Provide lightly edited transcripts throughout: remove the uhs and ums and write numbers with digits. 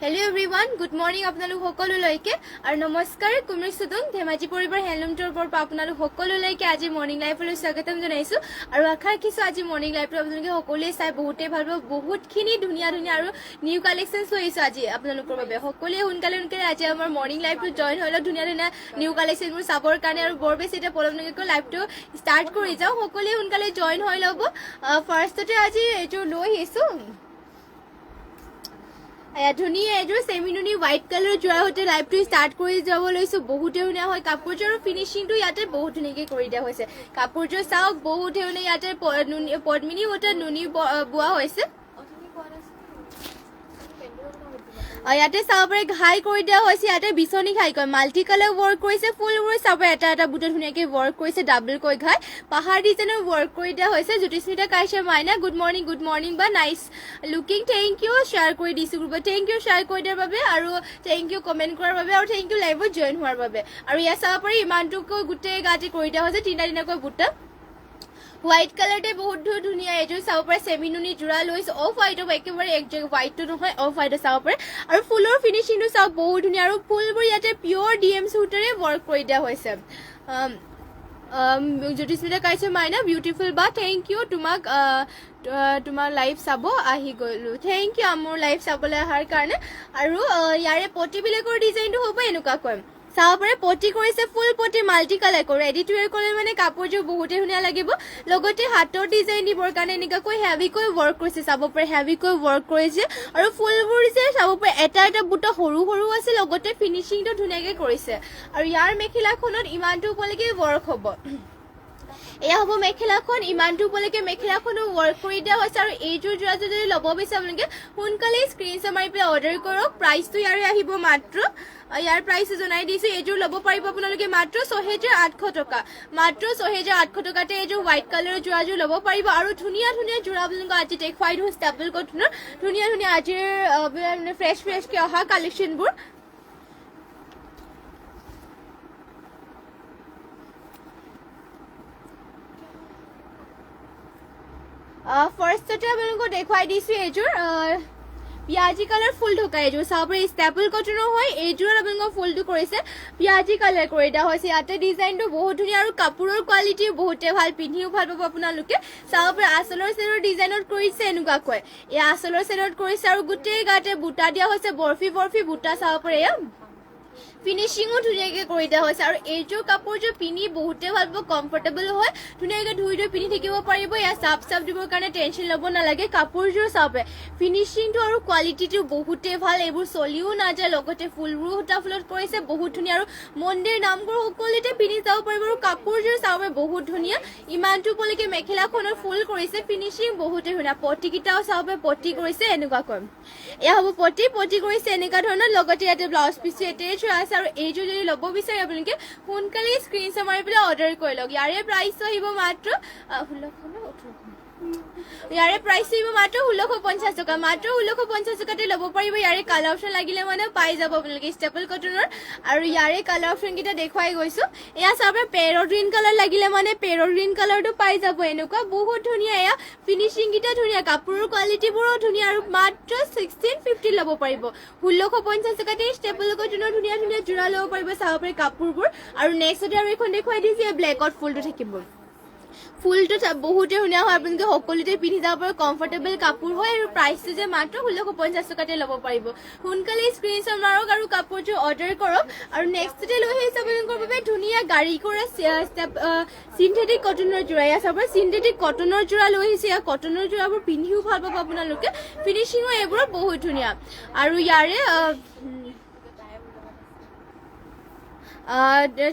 Hello everyone, good morning আপোনালোক সকলোলৈকে আৰু নমস্কাৰ কুমৰি সুদং ধেমাজি পৰিবাৰ হেলুম টৰ পৰা আপোনালোক সকলোলৈকে আজি মৰ্নিং লাইফলৈ স্বাগতম জনাইছো আৰু আশা ৰাখিছো আজি মৰ্নিং লাইফটো আপোনালোকে সকলোৱে চাই বহুতে ভাল পাব বহুতখিনি ধুনীয়া ধুনীয়া আৰু নিউ কালেকশনছ হৈছে আজি আপোনালোকৰ বাবে সকলোৱে সোনকালে আজি আমাৰ মৰ্নিং লাইফটো জয়েন হ'লে ধুনীয়া ধুনীয়া নিউ কালেকশনবোৰ চাবৰ কাৰণে আৰু বৰ বেছি এটা পলম নকৰাকৈ লাইফটো ষ্টাৰ্ট কৰি যাওঁ সকলোৱে সোনকালে জয়েন হৈ ল'ব ফাৰ্ষ্টতে আজি এইটো লৈ আহিছো ধুনীয়া এযোৰ চেমিনুনি হোৱাইট কালাৰ যোৱাৰ সৈতে লাইভটো ষ্টাৰ্ট কৰি যাব লৈছো বহুতে ধুনীয়া হয় কাপোৰযোৰ ফিনিচিংটো ইয়াতে বহুত ধুনীয়াকৈ কৰি দিয়া হৈছে কাপোৰযোৰ চাওক বহুত ধুনীয়া ইয়াতে পদ্মিনী সূতা নুনি বোৱা হৈছে ইয়াতে চাব পাৰে ঘাই কৰি দিয়া হৈছে ইয়াতে বিচনী ঘাই কয় মাল্টি কালাৰ ৱৰ্ক কৰিছে ফুলবোৰ চাব এটা এটা বুটা ধুনীয়াকৈ ৱৰ্ক কৰিছে ডাবল কৈ ঘাই পাহাৰ ডিজাইনৰ ৱৰ্ক কৰি দিয়া হৈছে জ্যোতিস্মিতা কাশ্যপ মাইনা গুড মৰ্নিং বা nice looking thank you share কৰি দিছো গ্ৰুপত থেংক ইউ শ্বেয়াৰ কৰি দিয়াৰ বাবে আৰু থেংক ইউ কমেণ্ট কৰাৰ বাবে আৰু থেংক ইউ লাইভত জইন হোৱাৰ বাবে আৰু ইয়াত চাব পাৰি ইমানটোকৈ গোটেই গাতে কৰি দিয়া হৈছে তিনিটা বুটা হোৱাইট কালাৰতে বহুত ধুনীয়া এইযোৰ চাব পাৰে চেমিনুনি জোৰা লৈছে অফ হোৱাইটৰ একেবাৰে এক হোৱাইটটো নহয় অফ হোৱাইট চাব পাৰে আৰু ফুলৰ ফিনিচিংটো চাওক বহুত ধুনীয়া আৰু ফুলবোৰ ইয়াতে পিয়ৰ ডিএম সূতাৰে ৱৰ্ক কৰি দিয়া হৈছে জ্যোতিস্মিতা কাশ্যপ মাইনা বিউটিফুল বা থেংক ইউ তোমাৰ লাইভ চাব আহি গ'লো থেংক ইউ মোৰ লাইভ চাবলৈ অহাৰ কাৰণে আৰু ইয়াৰে পটিবিলাকৰ ডিজাইনটো হ'ব এনেকুৱাকৈ চাব পাৰে পটি কৰিছে ফুল পটি মাল্টি কালাৰ কৰি ৰেডি টু ৱেৰ কৰিলে মানে কাপোৰযোৰ বহুতে ধুনীয়া লাগিব লগতে হাতৰ ডিজাইন দিবৰ কাৰণে এনেকুৱাকৈ হেভিকৈ ৱৰ্ক কৰিছে চাব পাৰে হেভিকৈ ৱৰ্ক কৰিছে আৰু ফুলবোৰ যে চাব পাৰে এটা এটা বুটা সৰু সৰু আছে লগতে ফিনিচিংটো ধুনীয়াকৈ কৰিছে আৰু ইয়াৰ মেখেলাখনত ইমানটো উপলৈকে ৱৰ্ক হ'ব এয়া হ'ব মেখেলাখন ইমানটো উপলৈকে মেখেলাখনো ৱৰ্ক কৰি দিয়া হৈছে আৰু এইযোৰ যোৰা যদি ল'ব বিচাৰে আপোনালোকে সোনকালে স্ক্ৰীনশ্বট মাৰি পেলাই অৰ্ডাৰ কৰক প্ৰাইচটো ইয়াৰে আহিব মাত্ৰ ইয়াৰ প্ৰাইচ জনাই দিছো এইযোৰ ল'ব পাৰিব আপোনালোকে মাত্ৰ ৬,৮০০ টকা মাত্ৰ ৬,৮০০ টকাতে এইযোৰ হোৱাইট কালাৰৰ যোৰাযোৰ ল'ব পাৰিব আৰু ধুনীয়া ধুনীয়া যোৰা আপোনালোকক আজি দেখুৱাই দিওঁ ষ্টেপল কটনৰ ধুনীয়া ধুনীয়া আজিৰ ফ্ৰেছকৈ অহা কালেকশ্যনবোৰ ফাৰ্ষ্টতে আপোনালোকক দেখুৱাই দিছো এইযোৰ পিয়াজি কালাৰ ফুল ঢকা এইযোৰ চাব পাৰি ষ্টেপল কটনৰ হয় এইযোৰত আপোনালোকৰ ফুলটো কৰিছে পিয়াজি কালাৰ কৰি দিয়া হৈছে ইয়াতে ডিজাইনটো বহুত ধুনীয়া আৰু কাপোৰৰ কোৱালিটি বহুতে ভাল পিন্ধিও ভাল পাব আপোনালোকে চাব পাৰি আঁচলৰ চেলৰ ডিজাইনত কৰিছে এনেকুৱাকৈ এই আঁচলৰ চেলত কৰিছে আৰু গোটেই গাতে বুটা দিয়া হৈছে বৰফি বুটা চাব পাৰে এয়া ফিনিচিঙো ধুনীয়াকৈ কৰি দিয়া হৈছে আৰু এইযোৰ কাপোৰযোৰ পিন্ধি বহুতে ভাল পাব কমফৰ্টেবল হয় ধুনীয়াকৈ ধুই পিন্ধি থাকিব পাৰিব ইয়াৰ চাফ দিবৰ কাৰণে টেনশ্যন ল'ব নালাগে কাপোৰযোৰ চাব ফিনিচিংটো আৰু কোৱালিটিটো বহুতে ভাল এইবোৰ চলিও নাযায় লগতে ফুলবোৰ সূতা ফুলত কৰিছে বহুত ধুনীয়া আৰু মন্দিৰ নামঘৰ সকলোতে পিন্ধি যাব পাৰিব আৰু কাপোৰযোৰ চাব বহুত ধুনীয়া ইমানটো উপলৈকে মেখেলাখনত ফুল কৰিছে ফিনিচিং বহুতে ধুনীয়া পটিকেইটাও চাব পটি কৰিছে এনেকুৱাকৈ এয়া হ'ব পটি কৰিছে এনেকুৱা ধৰণৰ লগতে ইয়াতে ব্লাউজ পিচটো এটেচ হৈ আছে আৰু এইযোৰ যদি ল'ব বিচাৰে আপোনালোকে সোনকালে স্ক্ৰীনশ্বট মাৰি পেলাই অৰ্ডাৰ কৰি লওক ইয়াৰে প্ৰাইচটো আহিব মাত্ৰ ১৬৫০ টকা মাত্ৰ ১৬৫০ টকাতে ল'ব পাৰিব ইয়াৰে কালাৰ অপশ্যন লাগিলে মানে পাই যাব আপোনালোকে ষ্টেপল কটনৰ আৰু ইয়াৰে কালাৰ অপশ্যনকেইটা দেখুৱাই গৈছো এয়া চাব পেৰট গ্ৰীণ কালাৰ লাগিলে মানে পেৰট গ্ৰীণ কালাৰটো পাই যাব এনেকুৱা বহুত ধুনীয়া এয়া ফিনিচিংকেইটা ধুনীয়া কাপোৰৰ কোৱালিটিবোৰো ধুনীয়া আৰু মাত্ৰ 1650 ল'ব পাৰিব ১৬৫০ টকাতে ষ্টেপল কটনৰ ধুনীয়া ধুনীয়া যোৰা ল'ব পাৰিব চাব পাৰি কাপোৰবোৰ আৰু নেক্সটতে আৰু এখন দেখুৱাই দিছে ব্লেকত ফুলটো থাকিব ফুলটো বহুতে ধুনীয়া হয় আপোনালোকে সকলোতে পিন্ধি যাব পাৰে কমফৰ্টেবল কাপোৰ হয় আৰু প্ৰাইচটো যে মাত্ৰ ১৬৫০ টকাতে ল'ব পাৰিব সোনকালে স্ক্ৰীনশ্বট মাৰক আৰু কাপোৰযোৰ অৰ্ডাৰ কৰক আৰু নেক্সটতে লৈ আহিছে আপোনালোকৰ বাবে ধুনীয়া গাড়ী কৰা চিন্থেটিক কটনৰ যোৰা ইয়াৰ চাব চিন্থেটিক কটনৰ যোৰা লৈ আহিছে ইয়াৰ কটনৰ যোৰাবোৰ পিন্ধিও ভাল পাব আপোনালোকে ফিনিচিঙো এইবোৰত বহুত ধুনীয়া আৰু ইয়াৰে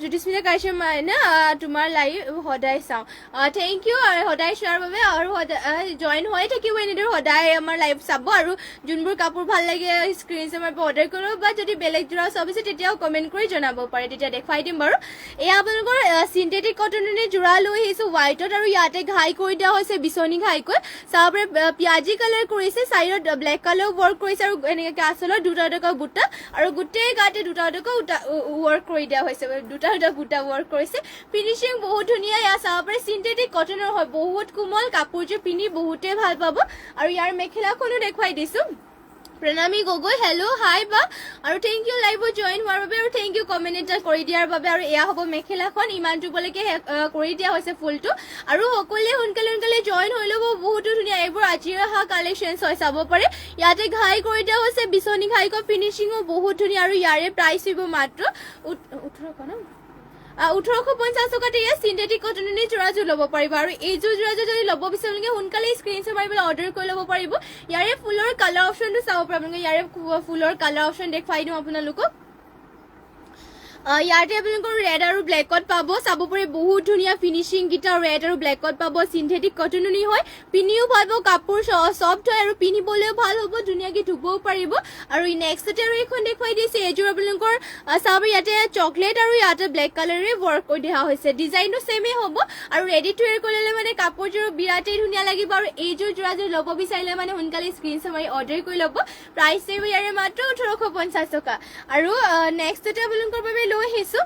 জ্যোতিস্মিতা কাশ্যপ মাইনা তোমাৰ লাইভ সদায় চাওঁ থেংক ইউ আৰু সদায় চোৱাৰ বাবে আৰু জইন হৈ থাকিব এনেদৰে সদায় আমাৰ লাইভ চাব আৰু যোনবোৰ কাপোৰ ভাল লাগে স্ক্ৰীনশ্বট মাৰি অৰ্ডাৰ কৰিব বা যদি বেলেগ যোৰা চাব আছে তেতিয়াও কমেণ্ট কৰি জনাব পাৰে তেতিয়া দেখুৱাই দিম বাৰু এয়া আপোনালোকৰ চিন্থেটিক কটনৰে যোৰা লৈ আহিছোঁ হোৱাইটত আৰু ইয়াতে ঘাই কৰি দিয়া হৈছে বিচনী ঘাইকৈ চাব পাৰে পিয়াজি কালাৰ কৰিছে চাইডত ব্লেক কালাৰ ৱৰ্ক কৰিছে আৰু এনেকৈ আঁচলত দুটা বুটা আৰু গোটেই গাতে দুটা ৱৰ্ক কৰি দিয়া হৈছে দুটা বুটা ৱৰ্ক কৰিছে ফিনিচিং বহুত ধুনীয়া ইয়াৰ চাব পাৰে চিন্থেটিক কটনৰ হয় বহুত কোমল কাপোৰযোৰ পিন্ধি বহুতে ভাল পাব আৰু ইয়াৰ মেখেলাখনো দেখুৱাই দিছোঁ প্ৰণামী গগৈ হেল্ল' হাই বা আৰু থেংক ইউ লাইভত জইন হোৱাৰ বাবে আৰু থেংক ইউ কমেণ্ট এটা কৰি দিয়াৰ বাবে আৰু এয়া হ'ব মেখেলাখন ইমানটোলৈকে কৰি দিয়া হৈছে ফুলটো আৰু সকলোৱে সোনকালে জইন হৈ ল'ব বহুতো ধুনীয়া এইবোৰ আজিৰ অহা কালেকশ্যনছ হয় চাব পাৰে ইয়াতে ঘাই কৰি দিয়া হৈছে বিচনী ঘাইকৰ ফিনিচিঙো বহুত ধুনীয়া আৰু ইয়াৰে প্ৰাইচ হ'ব মাত্ৰ 1800 ন 1850 টকাতে ইয়াত চিন্থেটিক কটনৰ যোৰাযোৰ ল'ব পাৰিব আৰু এইযোৰ যোৰাযোৰ যদি ল'ব বিচাৰে আপোনালোকে সোনকালে স্ক্ৰীনশ্বট মাৰি পেলাই অৰ্ডাৰ কৰি ল'ব পাৰিব ইয়াৰে ফুলৰ কালাৰ অপশ্যনটো চাব পাৰিব আপোনালোকে ইয়াৰে ফুলৰ কালাৰ অপশ্যন দেখুৱাই দিওঁ আপোনালোকক ইয়াতে আপোনালোকৰ ৰেড আৰু ব্লেকত পাব চাব পাৰি বহুত ধুনীয়া ফিনিচিং গীতা ৰেড আৰু ব্লেকত পাব চিন্থেটিক কটননি হয় পিন্ধিও ভাল পাব কাপোৰ চফ্ট হয় আৰু পিন্ধিবলৈও ভাল হ'ব ধুনীয়াকৈ ধুবও পাৰিব আৰু নেক্সটতে আৰু এইখন দেখুৱাই দিছে এইযোৰ আপোনালোকৰ চাব ইয়াতে চকলেট আৰু ইয়াতে ব্লেক কালাৰে ৱৰ্ক কৰি দিয়া হৈছে ডিজাইনটো ছেমেই হ'ব আৰু ৰেডি টু ৱেৰ কৰিলে মানে কাপোৰযোৰ বিৰাটেই ধুনীয়া লাগিব আৰু এইযোৰ যোৰাযোৰ ল'ব বিচাৰিলে মানে সোনকালে স্ক্ৰীনশ্বট মাৰি অৰ্ডাৰ কৰি ল'ব প্ৰাইচ থাকিব ইয়াৰে মাত্ৰ 1850 টকা আৰু নেক্সটতে আপোনালোকৰ বাবে লৈ আহিছোঁ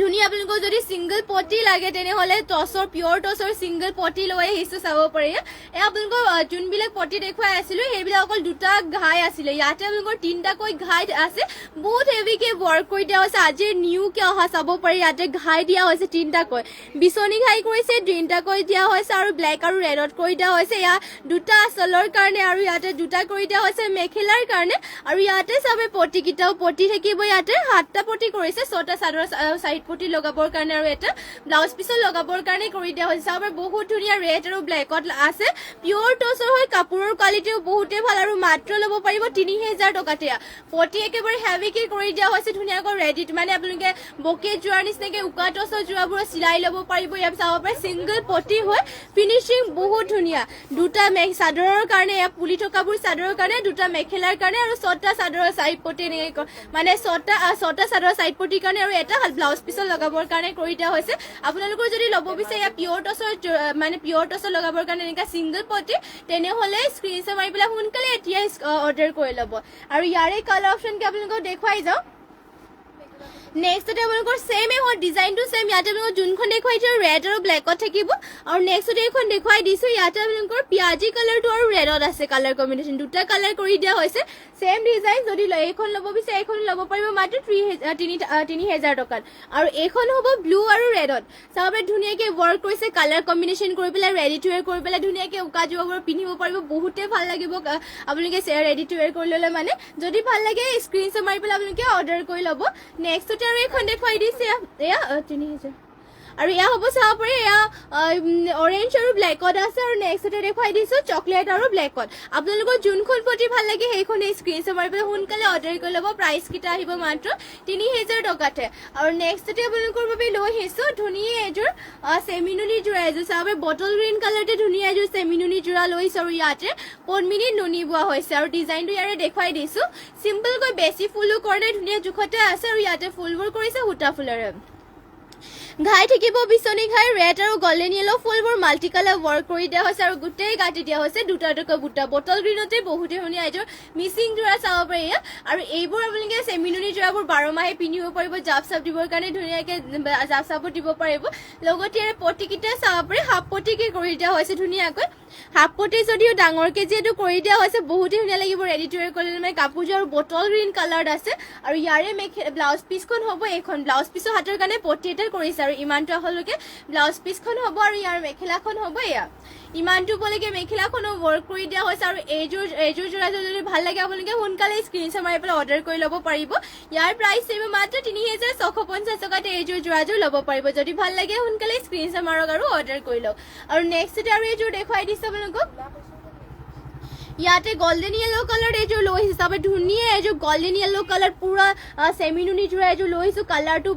ধুনীয়া আপোনালোকৰ যদি ছিংগল পটি লাগে তেনেহ'লে টছৰ পিয়ৰ টছৰ ছিংগল পটি লৈ আহিছোঁ চাব পাৰি এয়া আপোনালোকৰ যোনবিলাক পটি দেখুৱাই আছিলোঁ সেইবিলাক অকল দুটা ঘাই আছিলে ইয়াতে আপোনালোকৰ তিনিটাকৈ ঘাই আছে বহুত হেভিকে ৱৰ্ক কৰি দিয়া হৈছে আজিৰ নিউকে অহা চাব পাৰি ইয়াতে ঘাই দিয়া হৈছে তিনিটাকৈ বিচনী ঘাই কৰিছে তিনিটাকৈ দিয়া হৈছে আৰু ব্লেক আৰু ৰেডত কৰি দিয়া হৈছে এয়া দুটা আচলৰ কাৰণে আৰু ইয়াতে দুটা কৰি দিয়া হৈছে মেখেলাৰ কাৰণে আৰু ইয়াতে চাবে পটিকেইটাও পটি থাকিব ইয়াতে 7টা পটি কৰিছে 6টা চাদৰ চাইড পটি লগাবৰ কাৰণে আৰু এটা ব্লাউজ পিছত লগাবৰ কাৰণে কৰি দিয়া হৈছে চাব বহুত ধুনীয়া ৰেড আৰু ব্লেকত আছে পিয়ৰ টছৰ হয় কাপোৰৰ কোৱালিটিও বহুতে ভাল আৰু মাত্ৰ ল'ব পাৰিব 3000 টকাতে পটি একেবাৰে হেভিকে কৰি দিয়া হৈছে ধুনীয়াকৈ ৰেডি মানে আপোনালোকে বকে যোৱাৰ নিচিনাকে উকা টছৰ যোৱাবোৰ চিলাই ল'ব পাৰিব ইয়াত চাব পাৰে ছিংগল পটি হয় ফিনিচিং বহুত ধুনীয়া দুটা চাদৰৰ কাৰণে ইয়াত পুলি থকাবোৰ চাদৰৰ কাৰণে দুটা মেখেলাৰ কাৰণে আৰু 6টা চাদৰৰ চাইড পটি মানে 6টা চাদৰৰ চাইড পটিৰ কাৰণে আৰু এটা ব্লাউজ পিছত লগাবৰ কাৰণে কৰি দিয়া হৈছে আপোনালোকৰ যদি ল'ব বিচাৰে ইয়াত পিয়ৰ টছৰ লগাবৰ কাৰণে এনেকুৱা ছিংগল পটি তেনেহ'লে স্ক্ৰীনশ্বট মাৰি পেলাই সোনকালে এতিয়া অৰ্ডাৰ কৰি ল'ব আৰু ইয়াৰে কালাৰ অপশ্যনকে আপোনালোকক দেখুৱাই যাওঁ নেক্সটতে আপোনালোকৰ ছেমে হয় ডিজাইনটো ছেম ইয়াতে আপোনালোকৰ যোনখন দেখুৱাইছে ৰেড আৰু ব্লেকত থাকিব আৰু নেক্সটতে এইখন দেখুৱাই দিছোঁ ইয়াতে আপোনালোকৰ পিয়াজি কালাৰটো আৰু ৰেডত আছে কালাৰ কম্বিনেশ্যন দুটা কালাৰ কৰি দিয়া হৈছে ছেম ডিজাইন যদি এইখন ল'ব বিচাৰে এইখন ল'ব পাৰিব মাত্ৰ 3000 টকাত আৰু এইখন হ'ব ব্লু আৰু ৰেডত চাব ধুনীয়াকৈ ৱৰ্ক কৰিছে কালাৰ কম্বিনেশ্যন কৰি পেলাই ৰেডি টু ৱেৰ কৰি পেলাই ধুনীয়াকৈ উকা যোৱাবোৰ পিন্ধিব পাৰিব বহুতে ভাল লাগিব আপোনালোকে ৰেডি টু ৱেৰ কৰি ল'লে মানে যদি ভাল লাগে স্ক্ৰীনশ্বট মাৰি পেলাই আপোনালোকে অৰ্ডাৰ কৰি ল'ব নেক্সট আৰু এইখন দেখুৱাই দিছে এয়া 3000 আৰু এয়া হ'ব চাব পাৰি এয়া অৰেঞ্জ আৰু ব্লেকত আছে আৰু নেক্সটতে দেখুৱাই দিছোঁ চকলেট আৰু ব্লেকত আপোনালোকৰ যোনখন পটি ভাল লাগে সেইখনে স্ক্ৰীনশ্বট মাৰি পেলাই সোনকালে অৰ্ডাৰ কৰি ল'ব প্ৰাইচকেইটা আহিব মাত্ৰ 3000 টকাতে আৰু নেক্সটতে আপোনালোকৰ বাবে লৈ আহিছোঁ ধুনীয়া এযোৰ চেমিনুনি যোৰা এযোৰ চাব বটল গ্ৰীণ কালাৰতে ধুনীয়া এযোৰ চেমিনুনি যোৰা লৈছোঁ আৰু ইয়াতে পদ্মিনী নুনি বোৱা হৈছে আৰু ডিজাইনটো ইয়াৰে দেখুৱাই দিছোঁ চিম্পলকৈ বেছি ফুলো কৰা নাই ধুনীয়া জোখতে আছে আৰু ইয়াতে ফুলবোৰ কৰিছে সূতা ফুলেৰে ঘাই থাকিব বিচনী ঘাই ৰেড আৰু গল্ডেন য়েলো ফুলবোৰ মাল্টি কালাৰ ৱৰ্ক কৰি দিয়া হৈছে আৰু গোটেই কাটি দিয়া হৈছে দুটা বুটা বটল গ্ৰীণতে বহুতে ধুনীয়া এযোৰ মিচিং যোৰা চাব পাৰি আৰু এইবোৰ আপোনালোকে চেমিনুনি যোৰাবোৰ 12 মাহে পিন্ধিব পাৰিব জাপ চাপ দিবৰ কাৰণে ধুনীয়াকৈ জাপ চাপো দিব পাৰিব লগতে ইয়াৰ পটিকেইটা চাব পাৰি হাফ পটিকে কৰি দিয়া হৈছে ধুনীয়াকৈ হাফ পটি যদিও ডাঙৰকৈ যিহেতু কৰি দিয়া হৈছে বহুতে ধুনীয়া লাগিব ৰেডি টু ৱেৰ কৰিলে মানে কাপোৰযোৰ আৰু বটল গ্ৰীণ কালাৰত আছে আৰু ইয়াৰে ব্লাউজ পিচখন হ'ব এইখন ব্লাউজ পিচৰ হাতৰ কাৰণে পটি এটা কৰিছে আৰু ইমানটো আহলৈকে ব্লাউজ পিচখন হ'ব আৰু ইয়াৰ মেখেলাখন হ'ব এয়া ইমানটো বলৈকে মেখেলাখনো ৱৰ্ক কৰি দিয়া হৈছে আৰু এইযোৰ যোৰাযোৰ যদি ভাল লাগে আপোনালোকে সোনকালে স্ক্ৰীনশ্বট মাৰি পেলাই অৰ্ডাৰ কৰি ল'ব পাৰিব ইয়াৰ প্ৰাইচ থাকিব মাত্ৰ 3650 টকাতে এইযোৰ যোৰাযোৰ ল'ব পাৰিব যদি ভাল লাগে সোনকালে স্ক্ৰীনশ্বট মাৰক আৰু অৰ্ডাৰ কৰি লওক আৰু নেক্সটতে আৰু এইযোৰ দেখুৱাই দিছোঁ আপোনালোকক ইয়াতে গোল্ডেন য়েলো কালাৰ এযোৰ লৈ হিচাপে ধুনীয়া এযোৰ গোল্ডেন য়েলো কালাৰ পুৰা চেমিনুনি যোৰা এযোৰ লৈছোঁ কালাৰটো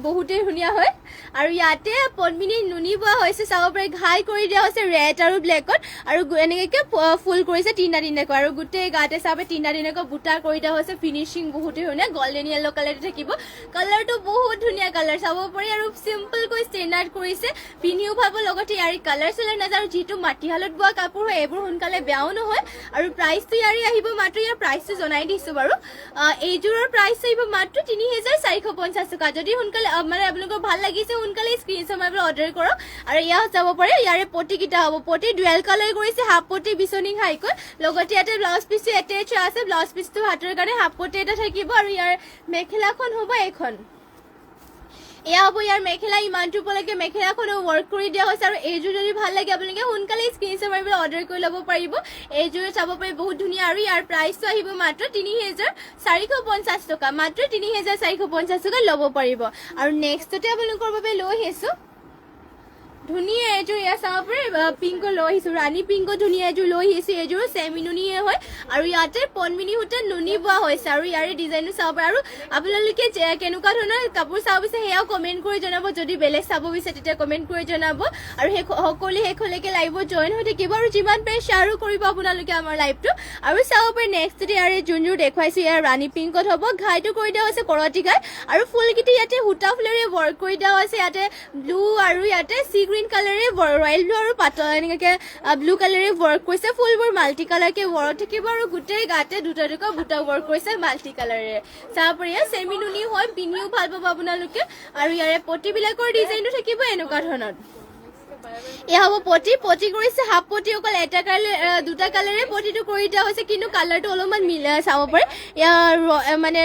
বহুতে ধুনীয়া হয় আৰু ইয়াতে পদ্মিনী নুনি বোৱা হৈছে চাব পাৰি ঘাই কৰি দিয়া হৈছে ৰেড আৰু ব্লেকত আৰু এনেকৈ ফুল কৰিছে তিনিটাকৈ আৰু গোটেই গাতে চাবে তিনিটাকৈ বুটা কৰি দিয়া হৈছে ফিনিচিং বহুতে ধুনীয়া গোল্ডেন য়েলো কালাৰতে থাকিব কালাৰটো বহুত ধুনীয়া কালাৰ চাব পাৰি আৰু চিম্পলকৈ ষ্টেণ্ডাৰ্ড কৰিছে পিন্ধিও ভাব লগতে ইয়াৰ কালাৰ চালাৰ নাযায় আৰু যিটো মাটিশালত বোৱা কাপোৰ হয় এইবোৰ সোনকালে বেয়াও নহয় হয় আৰু প্ৰাইচটো ইয়াৰে আহিব মাত্ৰ ইয়াৰ প্ৰাইচটো জনাই দিছোঁ বাৰু এইযোৰৰ প্ৰাইচ আহিব মাত্ৰ ৩,৪৫০ টকা যদি সোনকালে মানে আপোনালোকৰ ভাল লাগিছে সোনকালে স্ক্ৰীনশ্বট মাৰি পেলাই অৰ্ডাৰ কৰক আৰু ইয়াত যাব পাৰে ইয়াৰে পটিকেইটা হ'ব পটি ডুৱেল কালাৰ কৰিছে হাফ পটি বিচনী ঘাইকৈ লগতে ইয়াতে ব্লাউজ পিচটো এটেচ আছে ব্লাউজ পিচটো হাতৰ কাৰণে হাফ পটি এটা থাকিব আৰু ইয়াৰ মেখেলাখন হ'ব এখন এয়া হ'ব ইয়াৰ মেখেলা ইমানটো উপলৈকে মেখেলাখনো ৱৰ্ক কৰি দিয়া হৈছে আৰু এইযোৰ যদি ভাল লাগে আপোনালোকে সোনকালে স্ক্ৰীনশ্বট মাৰি পেলাই অৰ্ডাৰ কৰি ল'ব পাৰিব এইযোৰ চাব পাৰি বহুত ধুনীয়া আৰু ইয়াৰ প্ৰাইচটো আহিব মাত্ৰ ৩,৪৫০ টকা মাত্ৰ ৩,৪৫০ টকা ল'ব পাৰিব আৰু নেক্সটতে আপোনালোকৰ বাবে লৈ আহিছোঁ ধুনীয়া এযোৰ ইয়াৰ চাব পাৰি পিংক লৈ আহিছোঁ ৰাণী পিংক ধুনীয়া এযোৰ লৈ আহিছোঁ এইযোৰ চেমি নুনিয়ে হয় আৰু ইয়াতে পনমিনি সূতাত নুনি বোৱা হৈছে আৰু ইয়াৰে ডিজাইনটো চাব পাৰে আৰু আপোনালোকে কেনেকুৱা ধৰণৰ কাপোৰ চাব বিচাৰে সেয়াও কমেণ্ট কৰি জনাব যদি বেলেগ চাব বিচাৰে তেতিয়া কমেণ্ট কৰি জনাব আৰু সকলোৱে শেষলৈকে লাইভত জইন হৈ থাকিব আৰু যিমান পাৰে শ্বেয়াৰো কৰিব আপোনালোকে আমাৰ লাইভটো আৰু চাব পাৰে নেক্সটতে ইয়াৰে যোনযোৰ দেখুৱাইছোঁ ইয়াৰ ৰাণী পিংকত হ'ব ঘাইটো কৰি দিয়া হৈছে কৰতি ঘাই আৰু ফুলকেইটি ইয়াতে সূতা ফুলেৰে ৱৰ্ক কৰি দিয়া হৈছে ইয়াতে ব্লু আৰু ইয়াতে চি গ্ৰীণ কালাৰে ৰয়েল ব্লু আৰু পাতল এনেকৈ ব্লু কালাৰে ৱৰ্ক কৰিছে ফুলবোৰ মাল্টি কালাৰকে ৱৰ্ক থাকিব আৰু গোটেই গাতে দুটা দুটা বুটা ৱৰ্ক কৰিছে মাল্টি কালাৰে চাব পাৰি চেমি নুনি হয় পিন্ধিও ভাল পাব আপোনালোকে আৰু ইয়াৰে পটিবিলাকৰ ডিজাইনটো থাকিব এনেকুৱা ধৰণৰ এয়া হ'ব পটি কৰিছে হাফ পটি অকল এটা কালাৰ দুটা কালাৰে পটিটো কৰি দিয়া হৈছে কিন্তু কালাৰটো অলপমান চাব পাৰে ইয়াৰ মানে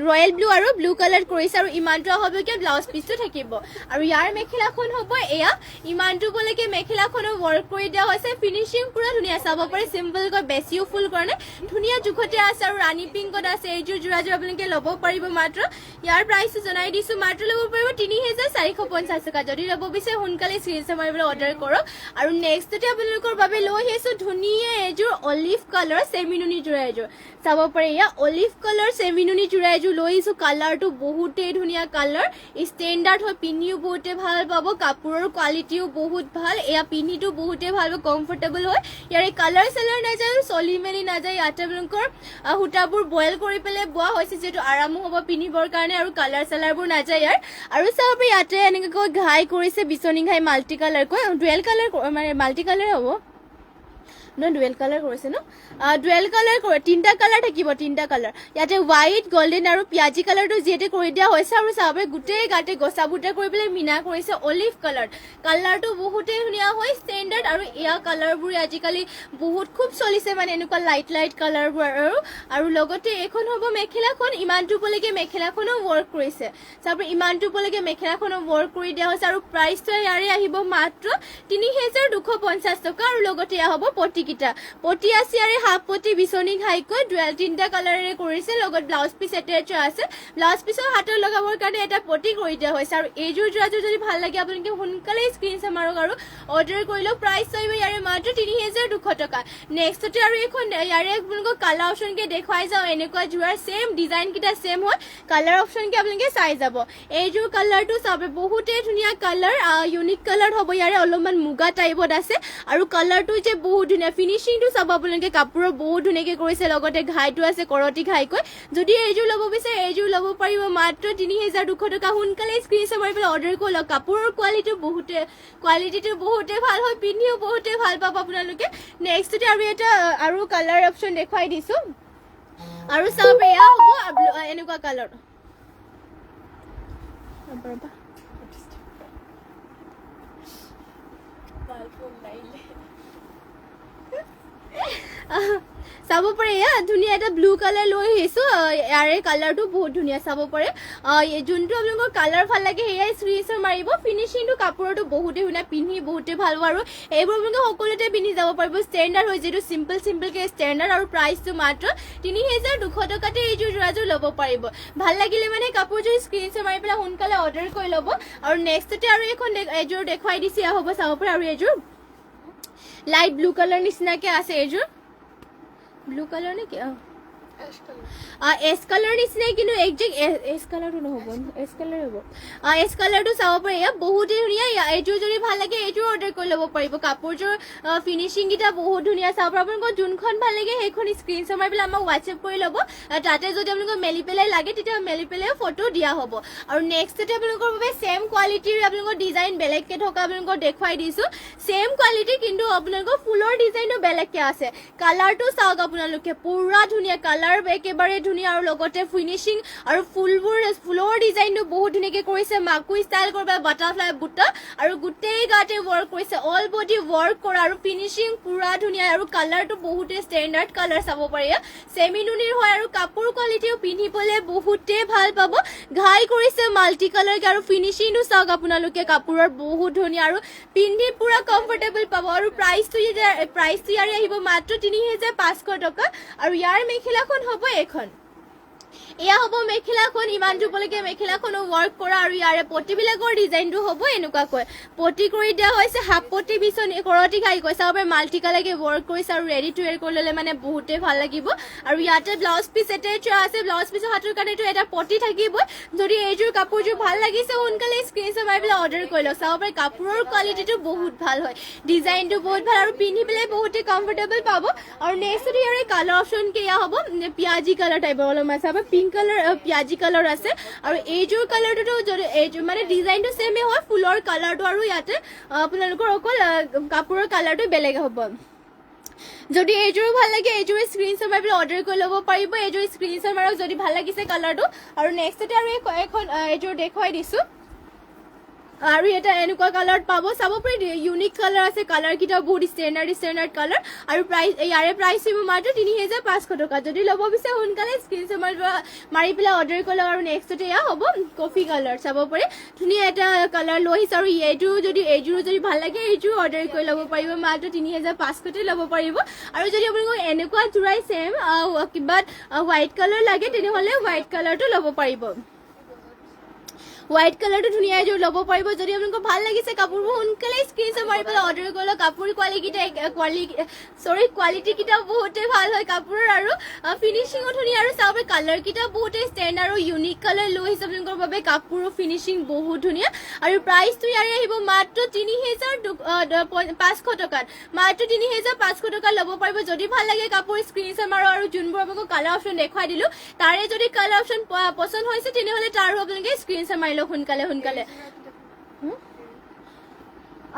ৰয়েল ব্লু আৰু ব্লু কালাৰ কৰিছে আৰু ইমানটো হ'ব কি ব্লাউজ পিচটো থাকিব আৰু ইয়াৰ মেখেলাখন হ'ব এয়া ইমানটো বলৈকে মেখেলাখনো ৱৰ্ক কৰি দিয়া হৈছে ফিনিচিং পুৰা ধুনীয়া চাব পাৰে চিম্পলকৈ বেছিও ফুল কাৰণে ধুনীয়া জোখতে আছে আৰু ৰাণী পিংকত আছে এইযোৰ যোৰাযোৰ আপোনালোকে ল'ব পাৰিব মাত্ৰ ইয়াৰ প্ৰাইচটো জনাই দিছোঁ মাত্ৰ ল'ব পাৰিব ৩,৪৫০ টকা যদি ল'ব বিচাৰে সোনকালে স্ক্ৰীনশ্বট মাৰি পেলাই অৰ্ডাৰ কৰক আৰু নেক্সটতে আপোনালোকৰ বাবে লৈ আহিছোঁ ধুনীয়া এযোৰ অলিভ কালাৰ চেমি নুনি যোৰা এযোৰ চাব পাৰে এয়া অলিভ কালাৰ চেমি নুনি যোৰা এযোৰ লৈ আহিছোঁ কালাৰটো বহুতেই ধুনীয়া কালাৰ ষ্টেণ্ডাৰ্ড হয় পিন্ধিও বহুতে ভাল পাব কাপোৰৰ কোৱালিটিও বহুত ভাল এয়া পিন্ধিটো বহুতে ভাল পাব কমফৰ্টেবল হয় ইয়াৰে কালাৰ চালাৰ নাযায় চলি মেলি নাযায় ইয়াতে আপোনালোকৰ সূতাবোৰ বইল কৰি পেলাই বোৱা হৈছে যিহেতু আৰামো হ'ব পিন্ধিবৰ কাৰণে আৰু কালাৰ চালাৰবোৰ নাযায় ইয়াৰ আৰু চাব পাৰে ইয়াতে এনেকৈ ঘাই কৰিছে বিচনী ঘাই মাল্টি কালাৰকৈ ডুৱেল কালাৰ মানে মাল্টি কালাৰ হ'ব নহয় ডুৱেল কালাৰ কৰিছে ন ডুৱেল কালাৰ কৰে তিনিটা কালাৰ থাকিব তিনিটা কালাৰ ইয়াতে হোৱাইট গল্ডেন আৰু পিঁয়াজি কালাৰটো যিহেতু কৰি দিয়া হৈছে আৰু চাব গোটেই গাতে গছা বুটা কৰি পেলাই মিনা কৰিছে অলিভ কালাৰটো বহুতেই ধুনীয়া হয় ষ্টেণ্ডাৰ্ড আৰু এয়া কালাৰবোৰ আজিকালি বহুত খুব চলিছে মানে এনেকুৱা লাইট কালাৰবোৰ আৰু লগতে এইখন হ'ব মেখেলাখন ইমানটো উপলৈকে মেখেলাখনো ৱৰ্ক কৰিছে চাব ইমানটো উপলৈকে মেখেলাখনো ৱৰ্ক কৰি দিয়া হৈছে আৰু প্ৰাইচটো ইয়াৰে আহিব মাত্ৰ ৩,২৫০ টকা আৰু লগতে এয়া হ'ব পটি আছে ইয়াৰে হাফ পটি বিচনী ঘাইকৈ তিনিটা কালাৰেৰে কৰিছে লগত ব্লাউজ পিচ এটেচ আছে ব্লাউজ পিচৰ হাতৰ লগাবৰ কাৰণে এটা পটি কৰি দিয়া হৈছে আৰু এইযোৰ যোৰাযোৰ যদি ভাল লাগে আপোনালোকে সোনকালে স্ক্ৰীনশ্বট মাৰক আৰু অৰ্ডাৰ কৰি লওক প্ৰাইচ আহিব ইয়াৰে মাত্ৰ ৩,২০০ টকা নেক্সটতে আৰু এইখন ইয়াৰে আপোনালোকক কালাৰ অপশ্যনকে দেখুৱাই যাওঁ এনেকুৱা যোৰাৰ ছেম ডিজাইনকেইটা ছেম হয় কালাৰ অপশ্যনকে আপোনালোকে চাই যাব এইযোৰ কালাৰটো চাব বহুতেই ধুনীয়া কালাৰ ইউনিক কালাৰ হ'ব ইয়াৰে অলপমান মুগা টাইপত আছে আৰু কালাৰটো যে বহুত ধুনীয়া ফিনিচিংটো চাব আপোনালোকে কাপোৰৰ বহুত ধুনীয়াকৈ কৰিছে লগতে ঘাইটো আছে কৰতি ঘাইকৈ যদি এইযোৰ ল'ব বিচাৰে এইযোৰ ল'ব পাৰিব মাত্ৰ ৩,২০০ টকা সোনকালে স্ক্ৰীনশ্বট মাৰি পেলাই অৰ্ডাৰ কৰি লওক কাপোৰৰ কোৱালিটিটো বহুতে ভাল হয় পিন্ধিও বহুতে ভাল পাব আপোনালোকে নেক্সটতে আৰু এটা আৰু কালাৰ অপশ্যন দেখুৱাই দিছোঁ আৰু চাব এয়া হ'ব এনেকুৱা কালাৰ চাব পাৰে এয়া ধুনীয়া এটা ব্লু কালাৰ লৈ আহিছোঁ ইয়াৰে কালাৰটো বহুত ধুনীয়া চাব পাৰে যোনটো আপোনালোকৰ কালাৰ ভাল লাগে সেয়াই স্ক্ৰীনশ্বট মাৰিব ফিনিচিংটো কাপোৰটো বহুতেই ধুনীয়া পিন্ধি বহুতেই ভাল হ'ব আৰু এইবোৰ আপোনালোকে সকলোতে পিন্ধি যাব পাৰিব ষ্টেণ্ডাৰ্ড হয় যিটো চিম্পলকৈ ষ্টেণ্ডাৰ্ড আৰু প্ৰাইচটো মাত্ৰ ৩,২০০ টকাতে এইযোৰ যোৰাযোৰ ল'ব পাৰিব ভাল লাগিলে মানে কাপোৰযোৰ স্ক্ৰীনশ্বট মাৰি পেলাই সোনকালে অৰ্ডাৰ কৰি ল'ব আৰু নেক্সটতে আৰু এইযোৰ দেখুৱাই দিছে হ'ব চাব পাৰে আৰু এইযোৰ লাইট ব্লু কালাৰ নিচিনাকৈ আছে এইযোৰ ব্লু কালাৰ নেকি এছ কালাৰ নিচিনাই কিন্তু একজেক্ট এছ কালাৰটো নহ'ব এছ কালাৰ হ'ব এছ কালাৰটো চাব পাৰি বহুতেই ধুনীয়া এইযোৰ যদি ভাল লাগে এইযোৰ অৰ্ডাৰ কৰি ল'ব পাৰিব কাপোৰযোৰ ফিনিচিংকেইটা বহুত ধুনীয়া চাব পাৰিব আপোনালোকৰ যোনখন ভাল লাগে সেইখন স্ক্ৰীনশ্বট মাৰি পেলাই আমাক হোৱাটছএপ কৰি ল'ব তাতে যদি আপোনালোকক মেলি পেলাই লাগে তেতিয়া মেলি পেলাই ফটো দিয়া হ'ব আৰু নেক্সটতে আপোনালোকৰ বাবে ছেম কোৱালিটিৰ আপোনালোকৰ ডিজাইন বেলেগকৈ থকা আপোনালোকক দেখুৱাই দিছোঁ ছেম কোৱালিটি কিন্তু আপোনালোকৰ ফুলৰ ডিজাইনো বেলেগকৈ আছে কালাৰটো চাওক আপোনালোকে পুৰা ধুনীয়া কালাৰ একেবাৰে ধুনীয়া আৰু লগতে ফিনিচিং আৰু ফুলৰ ডিজাইনটো বহুত ধুনীয়াকৈ কৰিছে মাকু ষ্টাইল কৰিব বাটাৰফ্লাই বুটা আৰু গোটেই গাতে ৱৰ্ক কৰিছে অল বডি ৱৰ্ক কৰা আৰু ফিনিচিং পুৰা ধুনীয়া আৰু কালাৰটো বহুতে ষ্টেণ্ডাৰ্ড কালাৰ চাব পাৰি ছেমি নুনিৰ হয় আৰু কাপোৰ কোৱালিটিও পিন্ধিবলৈ বহুতে ভাল পাব ঘাই কৰিছে মাল্টি কালাৰ আৰু ফিনিচিংটো চাওক আপোনালোকে কাপোৰৰ বহুত ধুনীয়া আৰু পিন্ধি পুৰা কমফৰ্টেবল পাব আৰু প্ৰাইচটো ইয়াৰে আহিব মাত্ৰ ৩,৫০০ টকা আৰু ইয়াৰ মেখেলাখন হ'ব এখন এয়া হ'ব মেখেলাখন ইমান ধুপলৈকে মেখেলাখনো ৱৰ্ক কৰা আৰু ইয়াৰে পটিবিলাকৰ ডিজাইনটো হ'ব এনেকুৱাকৈ পটি কৰি দিয়া হৈছে হাফ পটি বিচনী কৰতি খাই কৈছে আৰু মাল্টি কালাৰকে ৱৰ্ক কৰিছে আৰু ৰেডি টু ৱেৰ কৰি ল'লে মানে বহুতেই ভাল লাগিব আৰু ইয়াতে ব্লাউজ পিচ এটাই আছে ব্লাউজ পিচৰ হাতৰ কাৰণেতো এটা পটি থাকিবই যদি এইযোৰ কাপোৰযোৰ ভাল লাগিছে সোনকালে স্ক্ৰীনশ্বট মাৰি পেলাই অৰ্ডাৰ কৰি লওক চাব পাৰে কাপোৰৰ কোৱালিটিটো বহুত ভাল হয় ডিজাইনটো বহুত ভাল আৰু পিন্ধি পেলাই বহুতেই কমফৰ্টেবল পাব আৰু নেক্সট ইয়াৰে কালাৰ অপশ্যন কেয়া হ'ব পিঁয়াজি কালাৰ টাইপৰ অলপমান চাব পিংক কালাৰ পিঁয়াজি কালাৰ আছে আৰু এইযোৰ কালাৰটোতো যদি এইযোৰ মানে ডিজাইনটো ছেমে হয় ফুলৰ কালাৰটো আৰু ইয়াতে আপোনালোকৰ অকল কাপোৰৰ কালাৰটো বেলেগ হ'ব যদি এইযোৰো ভাল লাগে এইযোৰ স্ক্ৰীনশ্বট মাৰি পেলাই অৰ্ডাৰ কৰি ল'ব পাৰিব এইযোৰ স্ক্ৰীনশ্বট মাৰক যদি ভাল লাগিছে কালাৰটো আৰু নেক্সটতে আৰু এখন এইযোৰ দেখুৱাই দিছোঁ আৰু এটা এনেকুৱা কালাৰত পাব চাব পাৰি ইউনিক কালাৰ আছে কালাৰকেইটা বহুত ষ্টেণ্ডাৰ্ড কালাৰ আৰু ইয়াৰে প্ৰাইচ দিব মাত্ৰ ৩,৫০০ টকা যদি ল'ব বিচাৰে সোনকালে স্ক্ৰীনশ্বট মাৰি পেলাই অৰ্ডাৰ কৰি লওক আৰু নেক্সটতে এয়া হ'ব কফি কালাৰ চাব পাৰি ধুনীয়া এটা কালাৰ লৈ আহিছে আৰু এইযোৰো যদি ভাল লাগে এইযোৰো অৰ্ডাৰ কৰি ল'ব পাৰিব মাত্ৰ ৩,৫০০তে ল'ব পাৰিব আৰু যদি আপোনালোকক এনেকুৱা জোৰাই ছেম কিবা হোৱাইট কালাৰ লাগে তেনেহ'লে হোৱাইট কালাৰটো ল'ব পাৰিব হোৱাইট কালাৰটো ধুনীয়া এযোৰ ল'ব পাৰিব যদি আপোনালোকৰ ভাল লাগিছে কাপোৰবোৰ সোনকালে স্ক্ৰীনশ্বট মাৰি পেলাই অৰ্ডাৰ কৰি লওক কাপোৰ কোৱালিটিকেইটা বহুতেই ভাল হয় কাপোৰৰ আৰু ফিনিচিঙো ধুনীয়া আৰু চাব কালাৰকেইটা বহুতেই ষ্টেণ্ড আৰু ইউনিক কালাৰ লৈ আহিছে আপোনালোকৰ বাবে কাপোৰৰ ফিনিচিং বহুত ধুনীয়া আৰু প্ৰাইচটো ইয়াৰে আহিব মাত্ৰ ৩,৫০০ টকাত মাত্ৰ ৩,৫০০ টকাত ল'ব পাৰিব যদি ভাল লাগে কাপোৰ স্ক্ৰীনশ্বট মাৰো আৰু যোনবোৰ আপোনালোকক কালাৰ অপশ্যন দেখুৱাই দিলোঁ তাৰে যদি কালাৰ অপশ্যন পচন্দ হৈছে তেনেহ'লে তাৰো আপোনালোকে স্ক্ৰীনশ্বট মাৰি লওক সোনকালে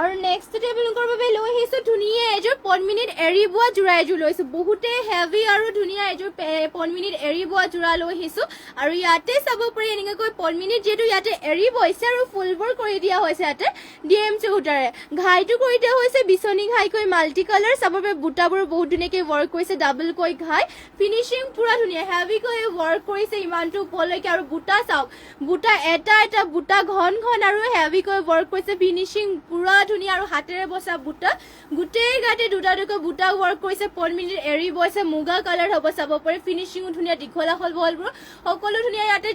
আৰু নেক্সটতে আপোনালোকৰ বাবে লৈ আহিছোঁ ধুনীয়া এযোৰ পদ্মিনীত এৰী বোৱা যোৰা এযোৰ লৈছোঁ বহুতেই হেভি আৰু ধুনীয়া এযোৰ পদ্মিনীত এৰী বোৱা যোৰা লৈ আহিছোঁ আৰু ইয়াতে চাব পাৰি এনেকুৱাকৈ পদ্মিনীত যিহেতু ইয়াতে এৰী বৈছে আৰু ফুলবোৰ কৰি দিয়া হৈছে ইয়াতে DMC সূতাৰে ঘাইটো কৰি দিয়া হৈছে বিচনী ঘাইকৈ মাল্টি কালাৰ চাব পাৰি বুটাবোৰ বহুত ধুনীয়াকৈ ৱৰ্ক কৰিছে ডাবলকৈ ঘাই ফিনিচিং পুৰা ধুনীয়া হেভিকৈ ৱৰ্ক কৰিছে ইমানটো ওপৰলৈকে আৰু বুটা চাওক বুটা এটা বুটা ঘন আৰু হেভিকৈ ৱৰ্ক কৰিছে ফিনিচিং পুৰা ধুনীয়া আৰু হাতেৰে বসা বুটা গোটেই গাতে দুটা বুটা ৱৰ্ক কৰিছে পদ্মিনীৰ এৰী বৈছে মুগা কালাৰ হ'ব চাব পাৰি ফিনিচিঙো ধুনীয়া দীঘলা হ'ল বলবোৰ সকলো ধুনীয়া ইয়াতে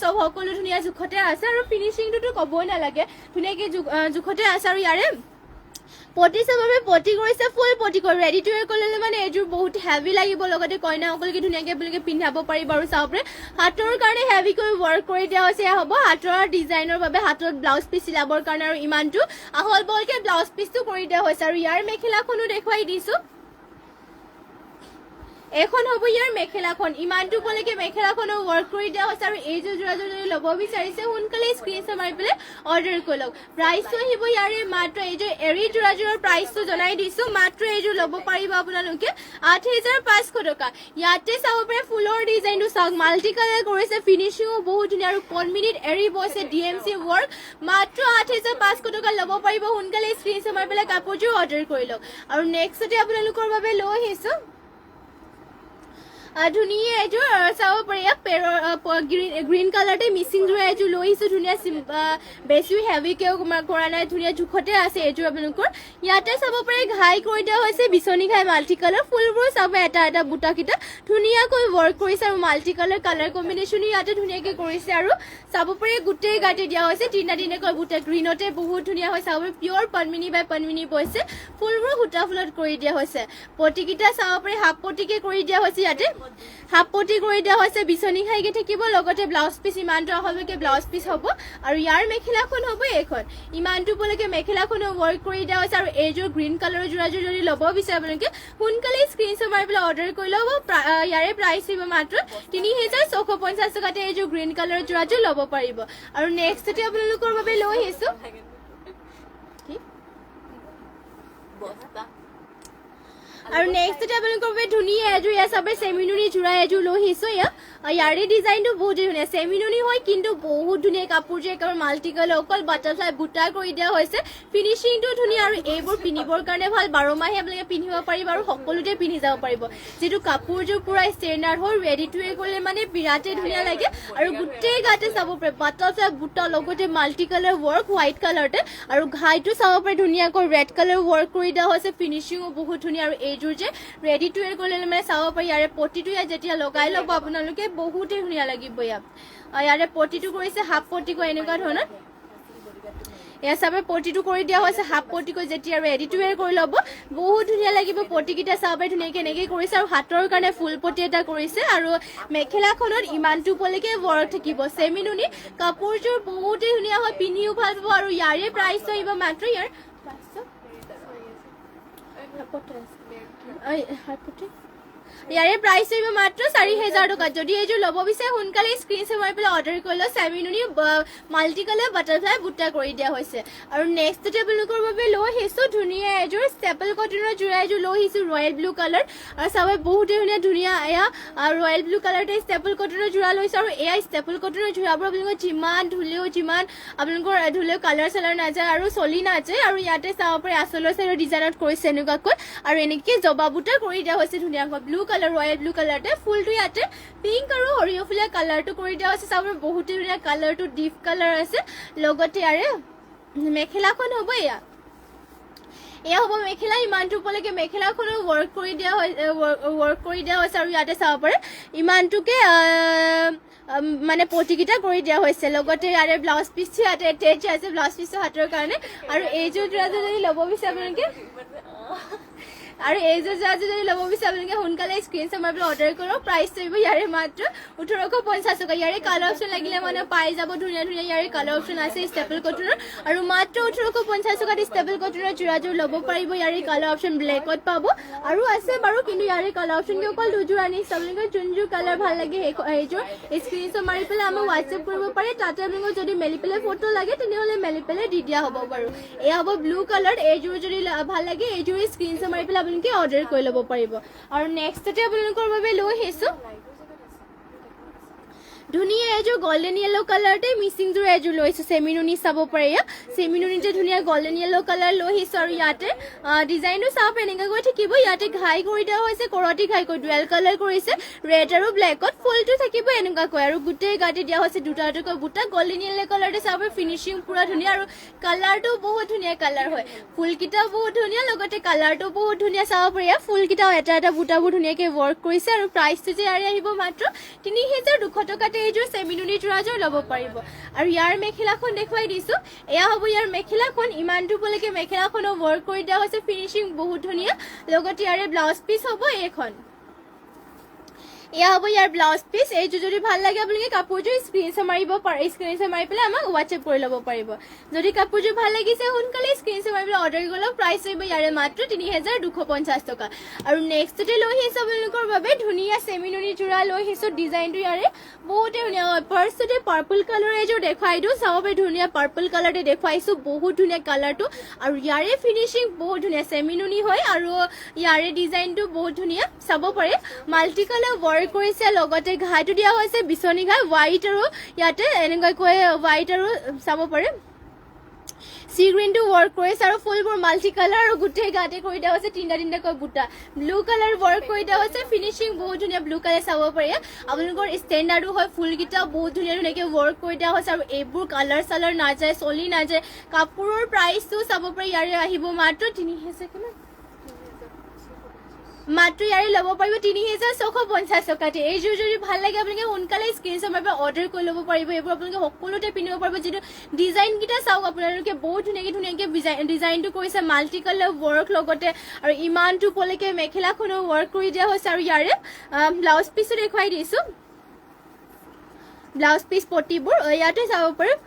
সকলো ধুনীয়া জোখতে আছে আৰু ফিনিচিংটোতো ক'বই নালাগে ধুনীয়াকৈ জোখতে আছে আৰু ইয়াৰে পটি চাবলৈ পটি কৰিছে ফুল পটি কৰি ৰেডি টু ৱেৰ কৰিলে মানে এইযোৰ বহুত হেভি লাগিব লগতে কইনাসকলকে ধুনীয়াকৈ আপোনালোকে পিন্ধাব পাৰিব আৰু চাব পাৰে হাতৰ কাৰণে হেভিকৈ ৱৰ্ক কৰি দিয়া হৈছে এয়া হ'ব হাতৰ ডিজাইনৰ বাবে হাতত ব্লাউজ পিচ চিলাবৰ কাৰণে আৰু ইমানটো আহল বহলকৈ ব্লাউজ পিচটো কৰি দিয়া হৈছে আৰু ইয়াৰ মেখেলাখনো দেখুৱাই দিছোঁ এখন হ'ব ইয়াৰ মেখেলাখন ইমানটো ওপৰলৈকে মেখেলাখনো ৱৰ্ক কৰি দিয়া হৈছে আৰু এইযোৰ যোৰাযোৰ যদি ল'ব বিচাৰিছে সোনকালে স্ক্ৰীনশ্বট মাৰি পেলাই অৰ্ডাৰ কৰি লওক প্ৰাইচটো আহিব ইয়াৰে মাত্ৰ এইযোৰ এৰী যোৰাযোৰৰ প্ৰাইচটো জনাই দিছোঁ মাত্ৰ এইযোৰ ল'ব পাৰিব আপোনালোকে ৮,৫০০ টকা ইয়াতে চাব পাৰে ফুলৰ ডিজাইনটো চাওক মাল্টি কালাৰ কৰিছে ফিনিচিঙো বহুত ধুনীয়া আৰু পদ্মিনীত এৰী বৈছে DMC ৱৰ্ক মাত্ৰ ৮,৫০০ টকা ল'ব পাৰিব সোনকালে স্ক্ৰীনশ্বট মাৰি পেলাই কাপোৰযোৰ অৰ্ডাৰ কৰি লওক আৰু নেক্সটতে আপোনালোকৰ বাবে লৈ আহিছোঁ ধুনীয়া এযোৰ চাব পাৰি গ্ৰীণ কালাৰতে মিচিং যোৰা এযোৰ লৈ আহিছোঁ ধুনীয়া বেছিও হেভিকেও কৰা নাই ধুনীয়া জোখতে আছে এইযোৰ আপোনালোকৰ ইয়াতে চাব পাৰি ঘাই কৰি দিয়া হৈছে বিচনী ঘাই মাল্টি কালাৰ ফুলবোৰ চাব এটা বুটাকেইটা ধুনীয়াকৈ ৱৰ্ক কৰিছে আৰু মাল্টি কালাৰ কম্বিনেশ্যনো ইয়াতে ধুনীয়াকৈ কৰিছে আৰু চাব পাৰি গোটেই গাতে দিয়া হৈছে তিনিটাকৈ বুটা গ্ৰীণতে বহুত ধুনীয়া হৈছে চাব পাৰি পিয়ৰ পদ্মিনী বাই পদ্মিনী বৈছে ফুলবোৰ সূতা ফুলত কৰি দিয়া হৈছে পটিকেইটা চাব পাৰি হাফ পটিকে কৰি দিয়া হৈছে ইয়াতে হাফ পটি কৰি দিয়া হৈছে বিচনী খাইকে থাকিব লগতে ব্লাউজ পিস ইমানটো আহলৈকে ব্লাউজ পিস হ'ব আৰু ইয়াৰ মেখেলাখন হ'ব এইখন ইমানটো পলৈকে মেখেলাখন ওয়াৰ্ক কৰি দিয়া হৈছে আৰু এইযোৰ গ্ৰীণ কালাৰৰ জোৰাযোৰ যদি ল'ব বিচাৰে আপোনালোকে সোনকালে স্ক্ৰিনশ্বট মাৰি পেলাই অৰ্ডাৰ কৰি ল'ব ইয়াৰে প্ৰাইস হ'ব মাত্ৰ 3450 টকাতে এইযোৰ গ্ৰীণ কালাৰৰ জোৰাযোৰ ল'ব পাৰিব আৰু নেক্সটতে আপোনালোকৰ বাবে লৈ আহিছো আৰু নেক্সটতে আপোনালোকৰ বাবে ধুনীয়া এযোৰ ইয়াৰ চাবে সেমিনুনি জোৰা এযোৰ লৈ আহিছো ইয়াৰে ডিজাইনটো বহুত ধুনীয়া সেমিনুনি হয় কিন্তু বহুত ধুনীয়া কাপোৰ যে একেবাৰে মাল্টি কালাৰ অকল বাটাৰফ্লাই বুটা কৰি দিয়া হৈছে ফিনিশিংটো ধুনীয়া আৰু এইবোৰ পিন্ধিবৰ কাৰণে ভাল 12 মাহে আপোনালোকে পিন্ধিব পাৰিব আৰু সকলোতে পিন্ধি যাব পাৰিব যেটো কাপোৰযোৰ পুৰা ষ্টেণ্ডাৰ্ড হয় ৰেডি টু ৱেৰ কৰিলে মানে বিৰাটে ধুনীয়া লাগে আৰু গোটেই গাতে চাব পাৰে বাটাৰফ্লাই বুটা লগতে মাল্টি কালাৰ ৱৰ্ক হোৱাইট কালাৰতে আৰু ঘাইটো চাব পাৰে ধুনীয়াকৈ ৰেড কালাৰ ৱৰ্ক কৰি দিয়া হৈছে ফিনিশিংও বহুত ধুনীয়া আৰু এইযোৰ যে ৰেডি টু ৱেৰ কৰিলে মানে চাব পাৰে ইয়াৰে পটিটো যেতিয়া লগাই ল'ব আপোনালোকে বহুতে ধুনীয়া লাগিব ইয়াৰে পটিটো কৰিছে হাফ পটিকো এনেকুৱা ধৰণৰ এয়া চাবে পটিটো কৰি দিয়া হৈছে হাফ পটিকো যেতিয়া ৰেডি টু ৱেৰ কৰি ল'ব বহুত ধুনীয়া লাগিব পটিকিটা চাবে ধুনীয়াকৈ এনেকৈ কৰিছে আৰু হাতৰ কাৰণে ফুল পটি এটা কৰিছে আৰু মেখেলাখনত ইমানটো পলৈকে ৱৰ্ক থাকিব সেমিনুনি কাপোৰযোৰ বহুতে ধুনীয়া হয় পিন্ধিও ভাল পাব আৰু ইয়াৰে প্ৰাইস আহিব মাত্ৰ ইয়াৰ ইয়াৰে প্ৰাইস হইব মাত্ৰ 4000 টকা যদি এইযোৰ ল'ব বিচাৰে সোনকালে স্ক্ৰিনশ্বট মাৰি পেলাই অৰ্ডাৰ কৰি লওক সেমিনুনি মাল্টি কালাৰ বাটাৰফ্লাই বুটা কৰি দিয়া হৈছে আৰু নেক্সটতে আপোনালোকৰ বাবে লৈ আহিছো ধুনীয়া এযোৰ ষ্টেপল কটনৰ জোৰা এযোৰ লৈ আহিছো ৰয়েল ব্লু কালাৰ আৰু চাবে বহুত ধুনীয়া এয়া ৰয়েল ব্লু কালাৰতে ষ্টেপল কটনৰ জোৰা লৈছে আৰু এয়া ষ্টেপল কটনৰ জোৰাবোৰ আপোনালোকৰ যিমান আপোনালোকৰ ধুলেও কালাৰ চালাৰ নাযায় আৰু চলি নাযায় আৰু ইয়াতে চাব পাৰে আচলৰ চাইডৰ ডিজাইনত কৰিছে এনেকুৱাকৈ আৰু এনেকৈ জবা বুটা কৰি দিয়া হৈছে ধুনীয়াকৈ ব্লু কালাৰ ৰয়েল ব্লু কালাৰতে ফুলটো ইয়াতে পিংক আৰু হৰিয়ফুলীয়া কালাৰটো কৰি দিয়া হৈছে চাব বহুত ধুনীয়া কালাৰটো ডিপ কালাৰ আছে লগতে ইয়াৰে মেখেলাখন হ'ব এয়া হ'ব মেখেলা ইমানটো পলৈকে মেখেলাখনো ৱৰ্ক কৰি দিয়া হৈছে আৰু ইয়াতে চাব পাৰে ইমানটোকে মানে পটিকিটা কৰি দিয়া হৈছে লগতে ইয়াৰে ব্লাউজ পিস ইয়াতে এটেচ আছে ব্লাউজ পিসৰ হাতৰ কাৰণে আৰু এইযোৰ যদি ল'ব বিচাৰে আপোনালোকে আৰু এইযোৰ যদি ল'ব বিচাৰে আপোনালোকে সোনকালে স্ক্ৰিনশ্বট মাৰি পেলাই অৰ্ডাৰ কৰক প্ৰাইস থাকিব ইয়াৰে মাত্ৰ 1850 টকা ইয়াৰে কালাৰ অপশ্যন লাগিলে মানে পাই যাব ধুনীয়া ইয়াৰে কালাৰ অপশ্যন আছে ষ্টেপল কটনৰ আৰু মাত্ৰ 1850 টকাত ষ্টেপল কটনৰ জোৰাযোৰ ল'ব পাৰিব ইয়াৰে কালাৰ অপশ্যন ব্লেকত পাব আৰু আছে বাৰু কিন্তু ইয়াৰে কালাৰ অপশ্যন অকল দুযোৰ আনিছে আপোনালোকে যোনযোৰ কালাৰ ভাল লাগে সেইযোৰ স্ক্ৰিনশ্বট মাৰি পেলাই আমাক হোৱাটছএপ কৰিব পাৰে তাতে আপোনালোকক যদি মেলি পেলাই ফটো লাগে তেনেহ'লে মেলি পেলাই দি দিয়া হ'ব বাৰু এয়া হ'ব ব্লু কালাৰ এইযোৰ যদি ভাল লাগে এইযোৰ স্ক্ৰিনশ্বট মাৰি পেলাই আপোনালোকে অৰ্ডাৰ কৰি ল'ব পাৰিব আৰু নেক্সটতে আপোনালোকৰ বাবে লৈ আহিছো ধুনীয়া এযোৰ গোল্ডেন ইয়েলো কালাৰতে মিচিং জোৰ এযোৰ লৈছো সেমিনুনি চাব পাৰে সেমিনুনিতে ধুনীয়া গোল্ডেন ইয়েলো কালাৰ লৈ আহিছো আৰু ইয়াতে ডিজাইনটো চাব এনেকৈ থাকিব ইয়াতে ঘাই কৰি দিয়া হৈছে কৰতি ঘাই কৰি ডুৱেল কালাৰ কৰিছে ৰেড আৰু ব্লেকত ফুলটো থাকিব এনেকুৱাকৈ আৰু গোটেই গাতে দিয়া হৈছে দুটা বুটা গোল্ডেন ইয়েলো কালাৰতে চাব ফিনিশিং পুৰা ধুনীয়া আৰু কালাৰটো বহুত ধুনীয়া কালাৰ হয় ফুলকিটাও বহুত ধুনীয়া লগতে কালাৰটো বহুত ধুনীয়া চাব পাৰে ফুলকিটাও এটা বুটাবোৰ ধুনীয়াকৈ ৱৰ্ক কৰিছে আৰু প্ৰাইসটো যে ইয়াৰে আহিব মাত্ৰ 3200 টকাত এইযোৰ সেমিনুনি জোৰাযোৰ ল'ব পাৰিব আৰু ইয়াৰ মেখেলাখন দেখুৱাই দিছো এয়া হ'ব ইয়াৰ মেখেলাখন ইমানটো পলৈকে মেখেলাখনো ৱৰ্ক কৰি দিয়া হৈছে ফিনিশিং বহুত ধুনীয়া লগতে ইয়াৰে ব্লাউজ পিস হ'ব এইখন এয়া হ'ব ইয়াৰ ব্লাউজ পিস এইযোৰ যদি ভাল লাগে আপোনালোকে কাপোৰযোৰ স্ক্ৰিনশ্বট মাৰিব পাৰে স্ক্ৰিনশ্বট মাৰি পেলাই আমাক হোৱাটছএপ কৰি ল'ব পাৰিব যদি কাপোৰযোৰ ভাল লাগিছে সোনকালে স্ক্ৰিনশ্বট মাৰি পেলাই অৰ্ডাৰ কৰি লওক প্ৰাইস হ'ব ইয়াৰে মাত্ৰ 3250 টকা আৰু নেক্সটতে লৈ আহিছো আপোনালোকৰ বাবে ধুনীয়া সেমিনুনি জোৰা লৈ আহিছো ডিজাইনটো ইয়াৰে বহুতে ধুনীয়া ফাৰ্ষ্টতে পাৰ্পল কালাৰ এযোৰ দেখাই দিওঁ চাব পাৰে ধুনীয়া পাৰ্পল কালাৰতে দেখুৱাইছো বহুত ধুনীয়া কালাৰটো আৰু ইয়াৰে ফিনিশিং বহুত ধুনীয়া সেমিনুনি হয় আৰু ইয়াৰে ডিজাইনটো বহুত ধুনীয়া চাব পাৰে মাল্টি কালাৰ ৱৰ্ক কৰিছে লগতে ঘাইটো দিয়া হৈছে বিচনী ঘাই হোৱাইট আৰু ইয়াতে এনেকৈ হোৱাইট আৰু চাব পাৰে সি গ্ৰীনটো ৱৰ্ক কৰিছে আৰু ফুলবোৰ মাল্টি কালাৰ আৰু গোটেই গাতে কৰি দিয়া হৈছে তিনিটাকৈ বুটা ব্লু কালাৰ ৱৰ্ক কৰি দিয়া হৈছে ফিনিশিং বহুত ধুনীয়া ব্লু কালাৰ চাব পাৰে আপোনালোকৰ ষ্টেণ্ডাৰ্ডো হয় ফুলকেইটা বহুত ধুনীয়াকৈ ৱৰ্ক কৰি দিয়া হৈছে আৰু এইবোৰ কালাৰ চালাৰ নাযায় চলি নাযায় কাপোৰৰ প্ৰাইচটো চাব পাৰে ইয়াৰে আহিব মাত্ৰ 3000 কিমান মাত্ৰ ইয়াৰে ল'ব পাৰিব ৩,৬৫০ টকাতে। এইযোৰ যদি ভাল লাগে আপোনালোকে সোনকালে স্ক্ৰীনশ্বট মাৰি অৰ্ডাৰ কৰি ল'ব পাৰিব। এইবোৰ আপোনালোকে সকলোতে পিন্ধিব পাৰিব। যিটো ডিজাইনকেইটা চাওক আপোনালোকে বহুত ধুনীয়াকৈ ডিজাইনটো কৰিছে মাল্টি কালাৰ ৱৰ্ক লগতে আৰু ইমানটো ওপৰলৈকে মেখেলাখনো ৱৰ্ক কৰি দিয়া হৈছে। আৰু ইয়াৰে ব্লাউজ পিচো দেখুৱাই দিছোঁ। ব্লাউজ পিচ পটিবোৰ ইয়াতে চাব পাৰিম।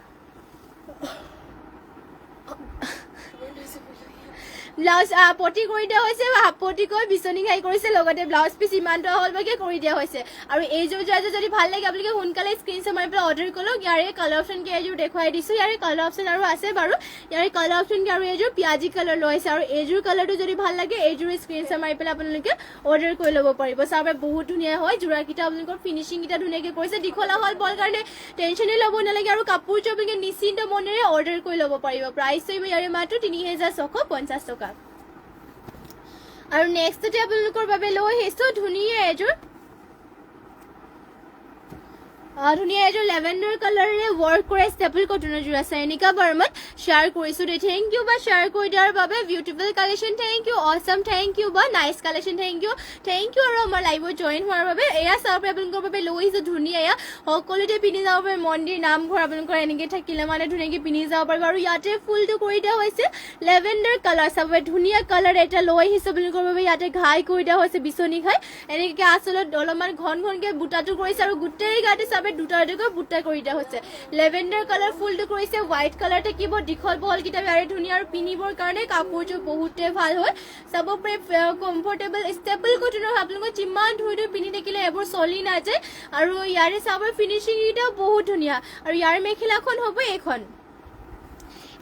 ব্লাউজ পটি কৰি দিয়া হৈছে, হাফ পটিকৈ বিচনী ঘাই কৰিছে লগতে ব্লাউজ পিচ ইমানটো আহলভাগে কৰি দিয়া হৈছে। আৰু এইযোৰ যদি ভাল লাগে আপোনালোকে সোনকালে স্ক্ৰীনশ্বট মাৰি পেলাই অৰ্ডাৰ কৰক। ইয়াৰে কালাৰ অপশ্যনকৈ এইযোৰ দেখুৱাই দিছোঁ। ইয়াৰে কালাৰ অপশ্যন আৰু আছে বাৰু। ইয়াৰে কালাৰ অপশ্যনকৈ আৰু এইযোৰ পিঁয়াজী কালাৰ লৈছে। আৰু এইযোৰ কালাৰটো যদি ভাল লাগে এইযোৰ স্ক্ৰীনশ্বট মাৰি পেলাই আপোনালোকে অৰ্ডাৰ কৰি ল'ব পাৰিব। চাব বহুত ধুনীয়া হয়। যোৰাকেইটা আপোনালোকৰ ফিনিচিংকেইটা ধুনীয়াকৈ কৰিছে। দীঘলা হ'ল বৰ কাৰণে টেনশ্যনেই ল'ব নালাগে। আৰু কাপোৰযোৰ আপোনালোকে নিশ্চিন্ত মনেৰে অৰ্ডাৰ কৰি ল'ব পাৰিব। প্ৰাইচ কৰিব ইয়াৰে মাত্ৰ ৩,৬৫০ টকা। আৰু নেক্সটতে আপোনালোকৰ বাবে লৈ আহিছোঁ ধুনীয়া এযোৰ লেভেণ্ডাৰ কালাৰেৰে ৱৰ্ক কৰে ষ্টেপল কটনৰ যোৰ আছে। এনিকা বাৰ্মাত শ্বেয়াৰ কৰিছোঁ দেই। থেংক ইউ বা শ্বেয়াৰ কৰি দিয়াৰ বাবে। Beautiful collection thank you, awesome thank you বা নাইচ কালেকশ্যন থেংক ইউ আৰু আমাৰ লাইভত জইন হোৱাৰ বাবে। এয়া চাব পাৰে আপোনালোকৰ বাবে লৈ আহিছোঁ ধুনীয়া। এয়া সকলোতে পিন্ধি যাব পাৰে। মন্দিৰ নামঘৰ আপোনালোকৰ এনেকৈ থাকিলে মানে ধুনীয়াকৈ পিন্ধি যাব পাৰিব। আৰু ইয়াতে ফুলটো কৰি দিয়া হৈছে লেভেণ্ডাৰ কালাৰ। চাব পাৰে ধুনীয়া কালাৰ এটা লৈ আহিছোঁ আপোনালোকৰ বাবে। ইয়াতে ঘাই কৰি দিয়া হৈছে বিচনী ঘাই। এনেকৈ আচলত অলপমান ঘনকৈ বুটাটো কৰিছে। আৰু গোটেই গাতে চাব দুটা বুটা কৰি দিয়া হৈছে। লেভেণ্ডাৰ কালাৰ ফুলটো কৰিছে। হোৱাইট কালাৰ থাকিব। দীঘল বহল কিতাপ ইয়াৰে ধুনীয়া। আৰু পিন্ধিবৰ কাৰণে কাপোৰযোৰ বহুতে ভাল হয়। চাব পাৰে কমফৰ্টেবল ষ্টেপল কটনৰ আপোনালোকৰ যিমান ধুই পিন্ধি থাকিলে এইবোৰ চলি নাযায়। আৰু ইয়াৰে চাব ফিনিচিংকেইটাও বহুত ধুনীয়া। আৰু ইয়াৰ মেখেলাখন হ'ব এইখন।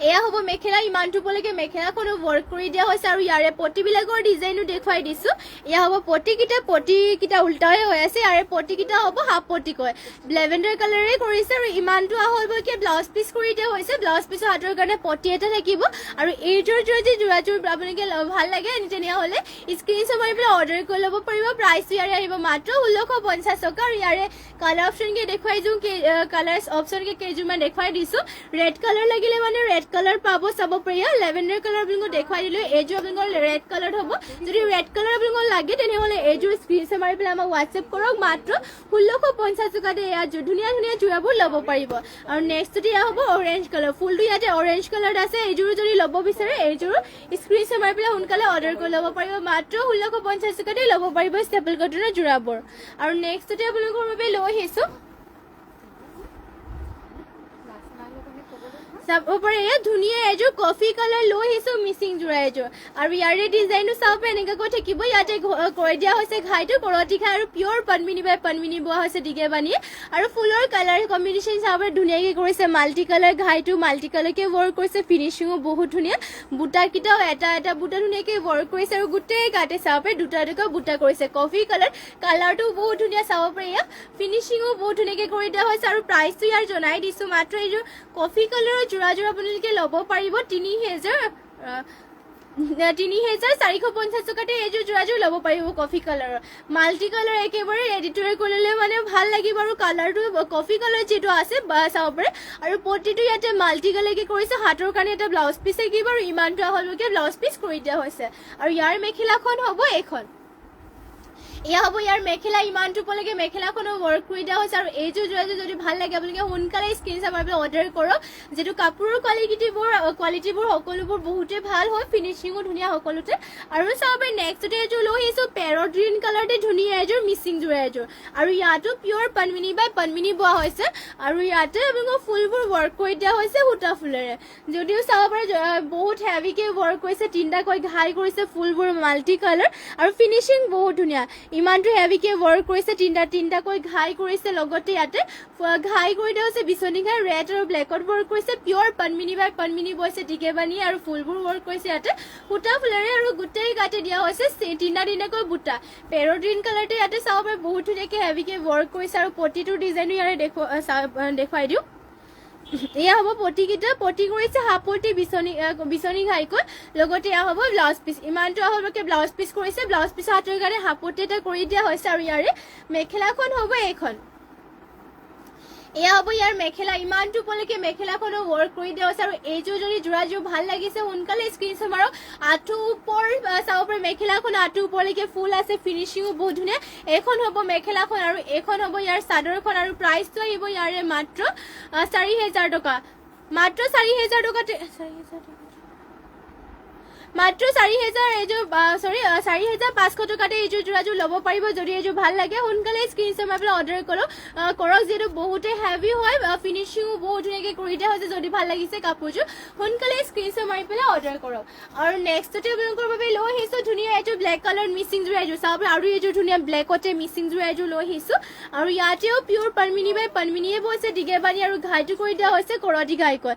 এয়া হ'ব মেখেলা। ইমানটো ওপৰলৈকে মেখেলাখনো ৱৰ্ক কৰি দিয়া হৈছে। আৰু ইয়াৰে পটিবিলাকৰ ডিজাইনো দেখুৱাই দিছোঁ। এয়া হ'ব পটিকেইটা উল্টাই হৈ আছে। ইয়াৰে পটিকেইটা হ'ব হাফ পটিকৈ লেভেণ্ডাৰ কালাৰে কৰিছে। আৰু ইমানটো আহলভাগে ব্লাউজ পিচ কৰি দিয়া হৈছে। ব্লাউজ পিচৰ হাতৰ কাৰণে পটি এটা থাকিব। আৰু এইযোৰ যদি যোৰাযোৰ আপোনালোকে ভাল লাগে তেনেহ'লে স্ক্ৰীনশ্বট মাৰি পেলাই অৰ্ডাৰ কৰি ল'ব পাৰিব। প্ৰাইচটো ইয়াৰে আহিব মাত্ৰ ১৬৫০ টকা। আৰু ইয়াৰে কালাৰ অপশ্যনকৈ দেখুৱাই দিওঁ। কালাৰ অপশ্যনকৈ কেইযোৰমান দেখুৱাই দিছোঁ। ৰেড কালাৰ লাগিলে মানে ৰেড কালাৰ পাব। চাব পাৰি লেভেণ্ডাৰ কালাৰ আপোনালোকক দেখুৱাই দিলোঁ। এইযোৰ আপোনালোকৰ ৰেড কালাৰ হ'ব। যদি ৰেড কালাৰ আপোনালোকক লাগে তেনেহ'লে এইযোৰ স্ক্ৰীনশ্বট মাৰি পেলাই আমাক হোৱাটছএপ কৰক। মাত্ৰ ১৬৫০ টকাতে এয়া ধুনীয়া যোৰাবোৰ ল'ব পাৰিব। আৰু নেক্সটতে এয়া হ'ব অৰেঞ্জ কালাৰ। ফুলটো ইয়াতে অৰেঞ্জ কালাৰত আছে। এইযোৰো যদি ল'ব বিচাৰে এইযোৰো স্ক্ৰীনশ্বট মাৰি পেলাই সোনকালে অৰ্ডাৰ কৰি ল'ব পাৰিব। মাত্ৰ ১৬৫০ টকাতে ল'ব পাৰিব ষ্টেপল কটনৰ যোৰাবোৰ। আৰু নেক্সটতে আপোনালোকৰ বাবে লৈ আহিছোঁ চাব পাৰে এয়া ধুনীয়া এযোৰ কফি কালাৰ লৈ আহিছোঁ মিচিং যোৰা এযোৰ। আৰু ইয়াৰে ডিজাইনটো চাব এনেকুৱাকৈ থাকিব। ইয়াতে কৰি দিয়া হৈছে ঘাইটো কৰতি ঘাই আৰু পিয়ৰ পদ্মিনী বাই পদ্মিনী বোৱা হৈছে দীঘে বানি। আৰু ফুলৰ কালাৰ কম্বিনেশ্যন চাব ধুনীয়াকৈ কৰিছে। মাল্টি কালাৰ ঘাইটো মাল্টি কালাৰকৈ ৱৰ্ক কৰিছে। ফিনিচিঙো বহুত ধুনীয়া। বুটাকেইটাও এটা বুটা ধুনীয়াকৈ ৱৰ্ক কৰিছে। আৰু গোটেই গাতে চাব পাৰে দুটা বুটা কৰিছে। কফি কালাৰটো বহুত ধুনীয়া। চাব পাৰে এয়া ফিনিচিঙো বহুত ধুনীয়াকৈ কৰি দিয়া হৈছে। আৰু প্ৰাইচটো ইয়াৰ জনাই দিছোঁ। মাত্ৰ এইযোৰ কফি কালাৰৰ যোৰাযোৰ আপোনালোকে ল'ব পাৰিব ৩,৪৫০ টকাতে এইযোৰ যোৰাযোৰ ল'ব পাৰিব কফি কালাৰৰ। মাল্টি কালাৰ একেবাৰে এডিটৰে কৰিলে মানে ভাল লাগিব। আৰু কালাৰটো কফি কালাৰ যিটো আছে চাব পাৰে। আৰু পটিটো ইয়াতে মাল্টি কালাৰকৈ কৰিছে। হাতৰ কাৰণে এটা ব্লাউজ পিচ থাকিব। আৰু ইমানটো আহলভাগে ব্লাউজ পিচ কৰি দিয়া হৈছে। আৰু ইয়াৰ মেখেলাখন হ'ব এইখন। এয়া হ'ব ইয়াৰ মেখেলা। ইমানটো ওপৰলৈকে মেখেলাখনো ৱৰ্ক কৰি দিয়া হৈছে। আৰু এইযোৰ যোৰাযোৰ যদি ভাল লাগে আপোনালোকে সোনকালে স্ক্ৰীনশ্বট মাৰি পেলাই অৰ্ডাৰ কৰক। যিটো কাপোৰৰ কোৱালিটিবোৰ সকলোবোৰ বহুতে ভাল হয়। ফিনিচিঙো ধুনীয়া সকলোতে। আৰু চাব পাৰে নেক্সটতে এযোৰ লৈ আহিছোঁ পেৰট গ্ৰীণ কালাৰতে ধুনীয়া এযোৰ মিচিং যোৰা এযোৰ। আৰু ইয়াতো পিয়ৰ পদ্মিনী বাই পদ্মিনী বোৱা হৈছে। আৰু ইয়াতে আপোনালোকৰ ফুলবোৰ ৱৰ্ক কৰি দিয়া হৈছে সূতা ফুলেৰে। যদিও চাব পাৰে বহুত হেভিকৈ ৱৰ্ক কৰিছে। তিনিটাকৈ ঘাই কৰিছে। ফুলবোৰ মাল্টি কালাৰ আৰু ফিনিচিং বহুত ধুনীয়া। ইমানটো হেভিকৈ ৱৰ্ক কৰিছে। তিনিটাকৈ ঘাই কৰিছে। লগতে ইয়াতে ঘাই কৰি দিয়া হৈছে বিচনী ঘাই ৰেড আৰু ব্লেকত ৱৰ্ক কৰিছে। পিয়ৰ পদ্মিনী বাই পদ্মিনী বৈছে দীঘে বানি। আৰু ফুলবোৰ ৱৰ্ক কৰিছে ইয়াতে সূতা ফুলেৰে। আৰু গোটেই গাতে দিয়া হৈছে তিনিটাকৈ বুটা। পেৰট গ্ৰীণ কালাৰতে ইয়াতে চাব পাৰে বহুত ধুনীয়াকৈ হেভিকৈ ৱৰ্ক কৰিছে। আৰু পটিটোৰ ডিজাইনো ইয়াৰে দেখুৱাই দিওঁ। এয়া হ'ব পটিকেইটা। পটি কৰিছে হাফ পটি বিচনী ঘাইকৈ। লগতে এয়া হ'ব ব্লাউজ পিচ। ইমানটো আহলভাগে ব্লাউজ পিচ কৰিছে। ব্লাউজ পিচৰ হাতৰ কাৰণে হাফ পটি এটা কৰি দিয়া হৈছে। আৰু ইয়াৰে মেখেলাখন হ'ব এইখন। এয়া হ'ব ইয়াৰ মেখেলা ইমানটো পলৈকে মেখেলাখনো ৱৰ্ক কৰি দিয়া হৈছে আৰু এইযোৰ যদি যোৰাযোৰ ভাল লাগিছে সোনকালে স্ক্ৰীনশ্বট মাৰক আঁঠু ওপৰ চাব পাৰে মেখেলাখন আঁঠু ওপৰলৈকে ফুল আছে ফিনিচিঙো বহুত ধুনীয়া এখন হ'ব মেখেলাখন আৰু এখন হ'ব ইয়াৰ চাদৰখন আৰু প্ৰাইচটো আহিব ইয়াৰে মাত্ৰ 4000 টকা মাত্ৰ 4000 টকাতে 4000 টকা মাত্ৰ 4000 এইযোৰ 4500 টকাতে এইযোৰ যোৰাযোৰ ল'ব পাৰিব যদি এইযোৰ ভাল লাগে সোনকালে স্ক্ৰীনশ্বট মাৰি পেলাই অৰ্ডাৰ কৰক যিহেতু বহুতে হেভি হয় ফিনিচিঙো বহুত ধুনীয়াকৈ কৰি দিয়া হৈছে যদি ভাল লাগিছে কাপোৰযোৰ সোনকালে স্ক্ৰীনশ্বট মাৰি পেলাই অৰ্ডাৰ কৰক আৰু নেক্সটতে আপোনালোকৰ বাবে লৈ আহিছোঁ ধুনীয়া এইযোৰ ব্লেক কালাৰ মিচিং যোৰা এযোৰ চাব আৰু এইযোৰ ধুনীয়া ব্লেকতে মিচিং যোৰা এযোৰ লৈ আহিছোঁ আৰু ইয়াতেও পিয়'ৰ পদ্মিনী বাই পদ্মিনীয়ে বৈছে দিগেবানী আৰু ঘাইটো কৰি দিয়া হৈছে কৰতি ঘাইকৈ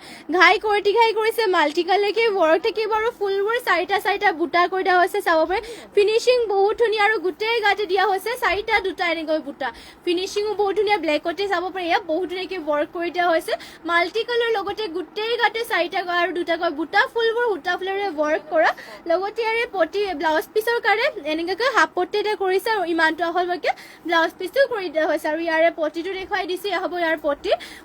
কৰতি ঘাই কৰিছে মাল্টি কালাৰকে ৱৰ্ক থাকিব আৰু ফুলবোৰ চাৰিটা বুটা কৰি দিয়া হৈছে চাব পাৰে ফিনিচিং বহুত ধুনীয়া আৰু গোটেই গাতে দিয়া হৈছে চাৰিটা দুটা এনেকৈ বুটা ফিনিচিঙো বহুত ধুনীয়া ব্লেকতে চাব পাৰে এয়া বহুত ধুনীয়াকৈ ৱৰ্ক কৰি দিয়া হৈছে মাল্টি কালাৰ লগতে গোটেই গাতে চাৰিটা আৰু দুটাকৈ বুটা ফুলবোৰ সূতা ফুলেৰে ৱৰ্ক কৰা লগতে ইয়াৰে পটি ব্লাউজ পিচৰ কাৰণে এনেকুৱাকৈ হাফ পটি এটা কৰিছে আৰু ইমানটো আহললৈকে ব্লাউজ পিচটো কৰি দিয়া হৈছে আৰু ইয়াৰে পটিটো দেখুৱাই দিছে এয়া হ'ব ইয়াৰ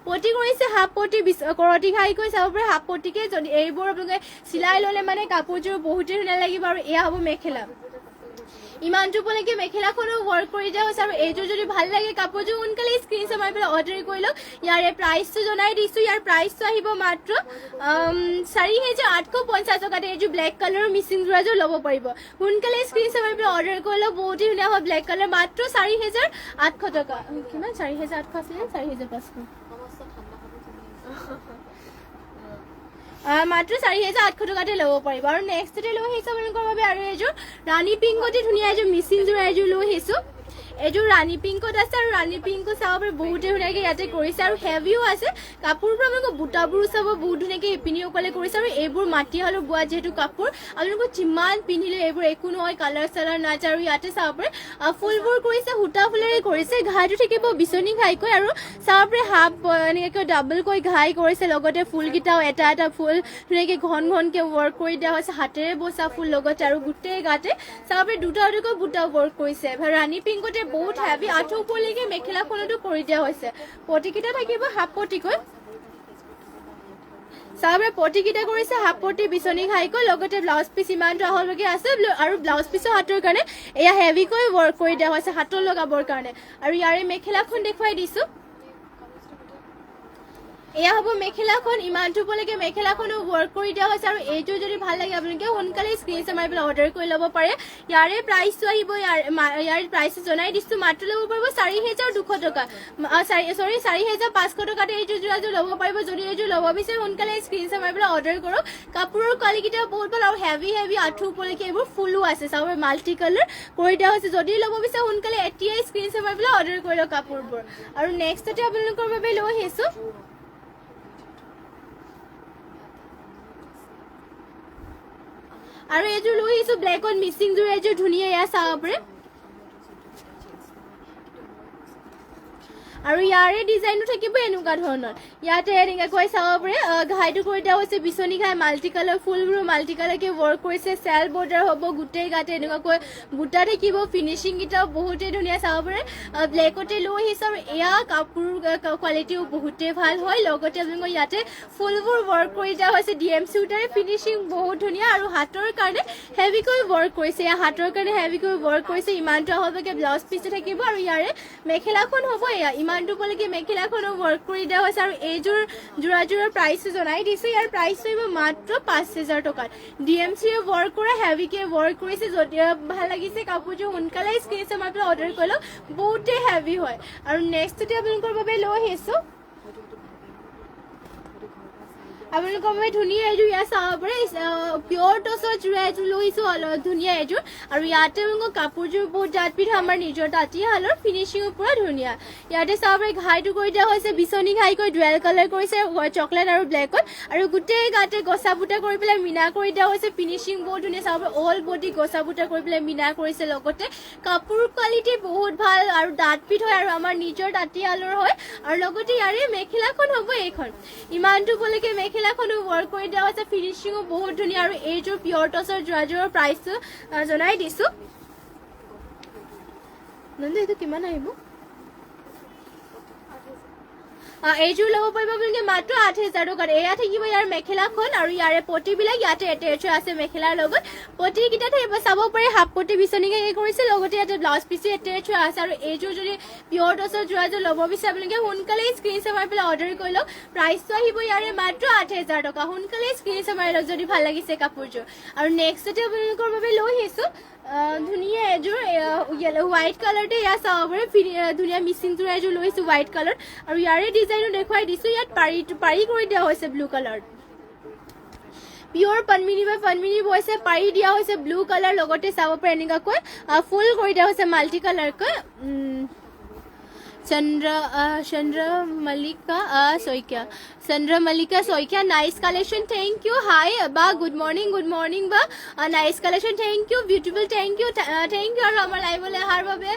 পটি কৰিছে হাফ পটি কৰতি ঘাইকৈ চাব পাৰে হাফ পটিকে যদি এইবোৰ আপোনালোকে চিলাই ল'লে মানে কাপোৰযোৰ বহুতে ধুনীয়া লাগিব আৰু এয়া হ'ব মেখেলা ইমানটো পলৈকে মেখেলাখনো ৱৰ্ক কৰি দিয়া হৈছে আৰু এইযোৰ যদি ভাল লাগে কাপোৰযোৰ সোনকালে স্ক্ৰীনশ্বট মাৰি পেলাই অৰ্ডাৰ কৰি লওক ইয়াৰে প্ৰাইচটো জনাই দিছোঁ ইয়াৰ প্ৰাইচটো আহিব মাত্ৰ 4850 টকাতে এইযোৰ ব্লেক কালাৰৰ মিচিং যোৰাযোৰ ল'ব পাৰিব সোনকালে স্ক্ৰীনশ্বট মাৰি পেলাই অৰ্ডাৰ কৰি লওক বহুতে ধুনীয়া হয় ব্লেক কালাৰ মাত্ৰ 4800 টকা কিমান 4800 আছিলে 4500 মাত্ৰ 4800 টকাতে ল'ব পাৰিব আৰু নেক্সটতে লৈ আহিছোঁ আপোনালোকৰ বাবে আৰু এইযোৰ ৰাণী পিংকতে ধুনীয়া এযোৰ মিচিং যোৰা এযোৰ লৈ আহিছোঁ এইযোৰ ৰাণী পিংকত আছে আৰু ৰাণী পিংকো চাব পাৰে বহুতে ধুনীয়াকৈ ইয়াতে কৰিছে আৰু হেভিও আছে কাপোৰবোৰ আপোনালোকৰ বুটাবোৰো চাব বহুত ধুনীয়াকৈ ইপিনিসকলে কৰিছে আৰু এইবোৰ মাটিশালৰ বোৱা যিহেতু কাপোৰ আপোনালোকৰ যিমান পিন্ধিলে এইবোৰ একো নহয় কালাৰ চালাৰ নাযায় আৰু ইয়াতে চাব পাৰে ফুলবোৰ কৰিছে সূতা ফুলেৰে কৰিছে ঘাইটো থাকিব বিচনী ঘাইকৈ আৰু চাব পাৰে হাফ এনেকৈ ডাবলকৈ ঘাই কৰিছে লগতে ফুলকেইটাও এটা ফুল ধুনীয়াকৈ ঘনকৈ ৱৰ্ক কৰি দিয়া হৈছে হাতেৰে বচা ফুল লগতে আৰু গোটেই গাতে চাব পাৰে দুটাকৈ বুটা ৱৰ্ক কৰিছে ৰাণী পিংকতে বহুত হেভি আঁঠু ওপৰলৈকে মেখেলাখনতো কৰি দিয়া হৈছে পটিকেইটা থাকিব হাফ পটিকৈ চাবৰে পটিকেইটা কৰিছে হাফ পটি বিচনী ঘাইকৈ লগতে ব্লাউজ পিচ ইমানটো আহললৈকে আছে আৰু ব্লাউজ পিচৰ হাতৰ কাৰণে এয়া হেভিকৈ ৱৰ্ক কৰি দিয়া হৈছে হাতৰ লগাবৰ কাৰণে আৰু ইয়াৰে মেখেলাখন দেখুৱাই দিছোঁ এয়া হ'ব মেখেলাখন ইমানটো পলৈকে মেখেলাখনো ৱৰ্ক কৰি দিয়া হৈছে আৰু এইটো যদি ভাল লাগে আপোনালোকে সোনকালে স্ক্ৰীনশ্বট মাৰি পেলাই অৰ্ডাৰ কৰি ল'ব পাৰে ইয়াৰে প্ৰাইচটো আহিব ইয়াৰ প্ৰাইচটো জনাই দিছোঁ মাত্ৰ ল'ব পাৰিব 4200 টকা 4500 টকাতে এইযোৰ যোৰাযোৰ ল'ব পাৰিব যদি এইযোৰ ল'ব বিচাৰে সোনকালে স্ক্ৰীনশ্বট মাৰি পেলাই অৰ্ডাৰ কৰক কাপোৰৰ কোৱালিটিটা বহুত ভাল আৰু হেভি আঁঠু ওপৰলৈকে এইবোৰ ফুলো আছে চাব মাল্টি কালাৰ কৰি দিয়া হৈছে যদি ল'ব বিচাৰে সোনকালে এতিয়াই স্ক্ৰীনশ্বট মাৰি পেলাই অৰ্ডাৰ কৰি লওক কাপোৰবোৰ আৰু নেক্সটতে আপোনালোকৰ বাবে লৈ আহিছোঁ আৰু এইযোৰ লৈ আহিছোঁ ব্লেকত মিচিং যোৰ এইযোৰ ধুনীয়া এয়া চাব পাৰে আৰু ইয়াৰে ডিজাইনটো থাকিব এনেকুৱা ধৰণৰ ইয়াতে এনেকৈ চাব পাৰে ঘাইটো কৰি দিয়া হৈছে বিচনী ঘাই মাল্টি কালাৰ ফুলবোৰ মাল্টি কালাৰকৈ ৱৰ্ক কৰিছে চেল বৰ্ডাৰ হ'ব গোটেই গাতে এনেকুৱাকৈ বুটা থাকিব ফিনিচিংকেইটাও বহুতেই ধুনীয়া চাব পাৰে ব্লেকতে লৈ আহিছোঁ আৰু এয়া কাপোৰ কোৱালিটিও বহুতেই ভাল হয় লগতে আপোনালোকৰ ইয়াতে ফুলবোৰ ৱৰ্ক কৰি দিয়া হৈছে DMC সূতাৰে ফিনিচিং বহুত ধুনীয়া আৰু হাতৰ কাৰণে হেভিকৈ ৱৰ্ক কৰিছে এয়া হাতৰ কাৰণে হেভিকৈ ৱৰ্ক কৰিছে ইমানটো আহললৈকে ব্লাউজ পিচটো থাকিব আৰু ইয়াৰে মেখেলাখন হ'ব এয়া ইমানটো পলৈকে মেখেলাখনো ৱৰ্ক কৰি দিয়া হৈছে আৰু এইযোৰ যোৰাযোৰৰ প্ৰাইচটো জনাই দিছোঁ ইয়াৰ প্ৰাইচটো আহিব মাত্ৰ 5000 টকাত DMCয়ে ৱৰ্ক কৰা হেভিকৈ ৱৰ্ক কৰিছে যদি ভাল লাগিছে কাপোৰযোৰ সোনকালে স্ক্ৰীনশ্বট মাৰি পেলাই অৰ্ডাৰ কৰি লওক বহুতেই হেভি হয় আৰু নেক্সটতে আপোনালোকৰ বাবে লৈ আহিছোঁ আপোনালোকৰ বাবে ধুনীয়া এযোৰ ইয়াত চাব পাৰে পিয়ৰ টচৰ যোৰা এযোৰ লৈছোঁ ধুনীয়া এযোৰ আৰু ইয়াতে আপোনালোকৰ কাপোৰযোৰ বহুত ডাঠ পিঠ আমাৰ নিজৰ তাঁতীশালৰ ফিনিচিঙো পুৰা ধুনীয়া ইয়াতে চাব পাৰে ঘাইটো কৰি দিয়া হৈছে বিচনী ঘাইকৈ ডুৱেল কালাৰ কৰিছে চকলেট আৰু ব্লেকত আৰু গোটেই গাতে গছা বুটা কৰি পেলাই মিনা কৰি দিয়া হৈছে ফিনিচিং বহুত ধুনীয়া চাব পাৰে অল বডি গছা বুটা কৰি পেলাই মিনা কৰিছে লগতে কাপোৰ কোৱালিটি বহুত ভাল আৰু ডাঠ পিঠ হয় আৰু আমাৰ নিজৰ তাঁতীশালৰ হয় আৰু লগতে ইয়াৰে মেখেলাখন হ'ব এইখন ইমানটো পলৈকে মেখেলাখনো ৱৰ্ক কৰি দিয়া হৈছে ফিনিচিঙো বহুত ধুনীয়া আৰু এইযোৰ পিয়ৰ টচৰ যোৰাযোৰৰ প্ৰাইচটো জনাই দিছোঁ নন্দু এইটো কিমান আহিব এইযোৰ ল'ব পাৰিব আপোনালোকে মাত্ৰ 8,000 টকাত এয়া থাকিব ইয়াৰ মেখেলাখন আৰু ইয়াৰে পটিবিলাক ইয়াতে এটেচ আছে মেখেলাৰ লগত পটিকেইটা থাকিব চাব পাৰে হাফ পটি বিচনীকে কৰিছে লগতে ইয়াতে ব্লাউজ পিচো এটেচ আছে আৰু এইযোৰ যদি পিয়ৰ টছৰ যোৰাযোৰ ল'ব বিচাৰে আপোনালোকে সোনকালে স্ক্ৰীনশ্বট মাৰি পেলাই অৰ্ডাৰ কৰি লওক প্ৰাইচটো আহিব ইয়াৰে মাত্ৰ 8,000 টকা সোনকালে স্ক্ৰীনশ্বট মাৰি লওক যদি ভাল লাগিছে কাপোৰযোৰ আৰু নেক্সটতে আপোনালোকৰ বাবে লৈ আহিছোঁ ধুনীয়া এযোৰ হোৱাইট কালাৰতে ইয়াত চাব পাৰে ধুনীয়া মিচিং যোৰা এযোৰ লৈছোঁ হোৱাইট কালাৰ আৰু ইয়াৰে ডিজাইনো দেখুৱাই দিছোঁ ইয়াত পাৰি কৰি দিয়া হৈছে ব্লু কালাৰ পিয়ৰ পনমিনি বা পনমিনি বৈছে পাৰি দিয়া হৈছে ব্লু কালাৰ লগতে চাব পাৰে এনেকুৱাকৈ ফুল কৰি দিয়া হৈছে মাল্টি কালাৰকৈ Chandramalika Saikia nice collection thank you hi বা গুড মৰ্নিং বা nice collection thank you beautiful thank you আৰু আমাৰ লাইভলৈ অহাৰ বাবে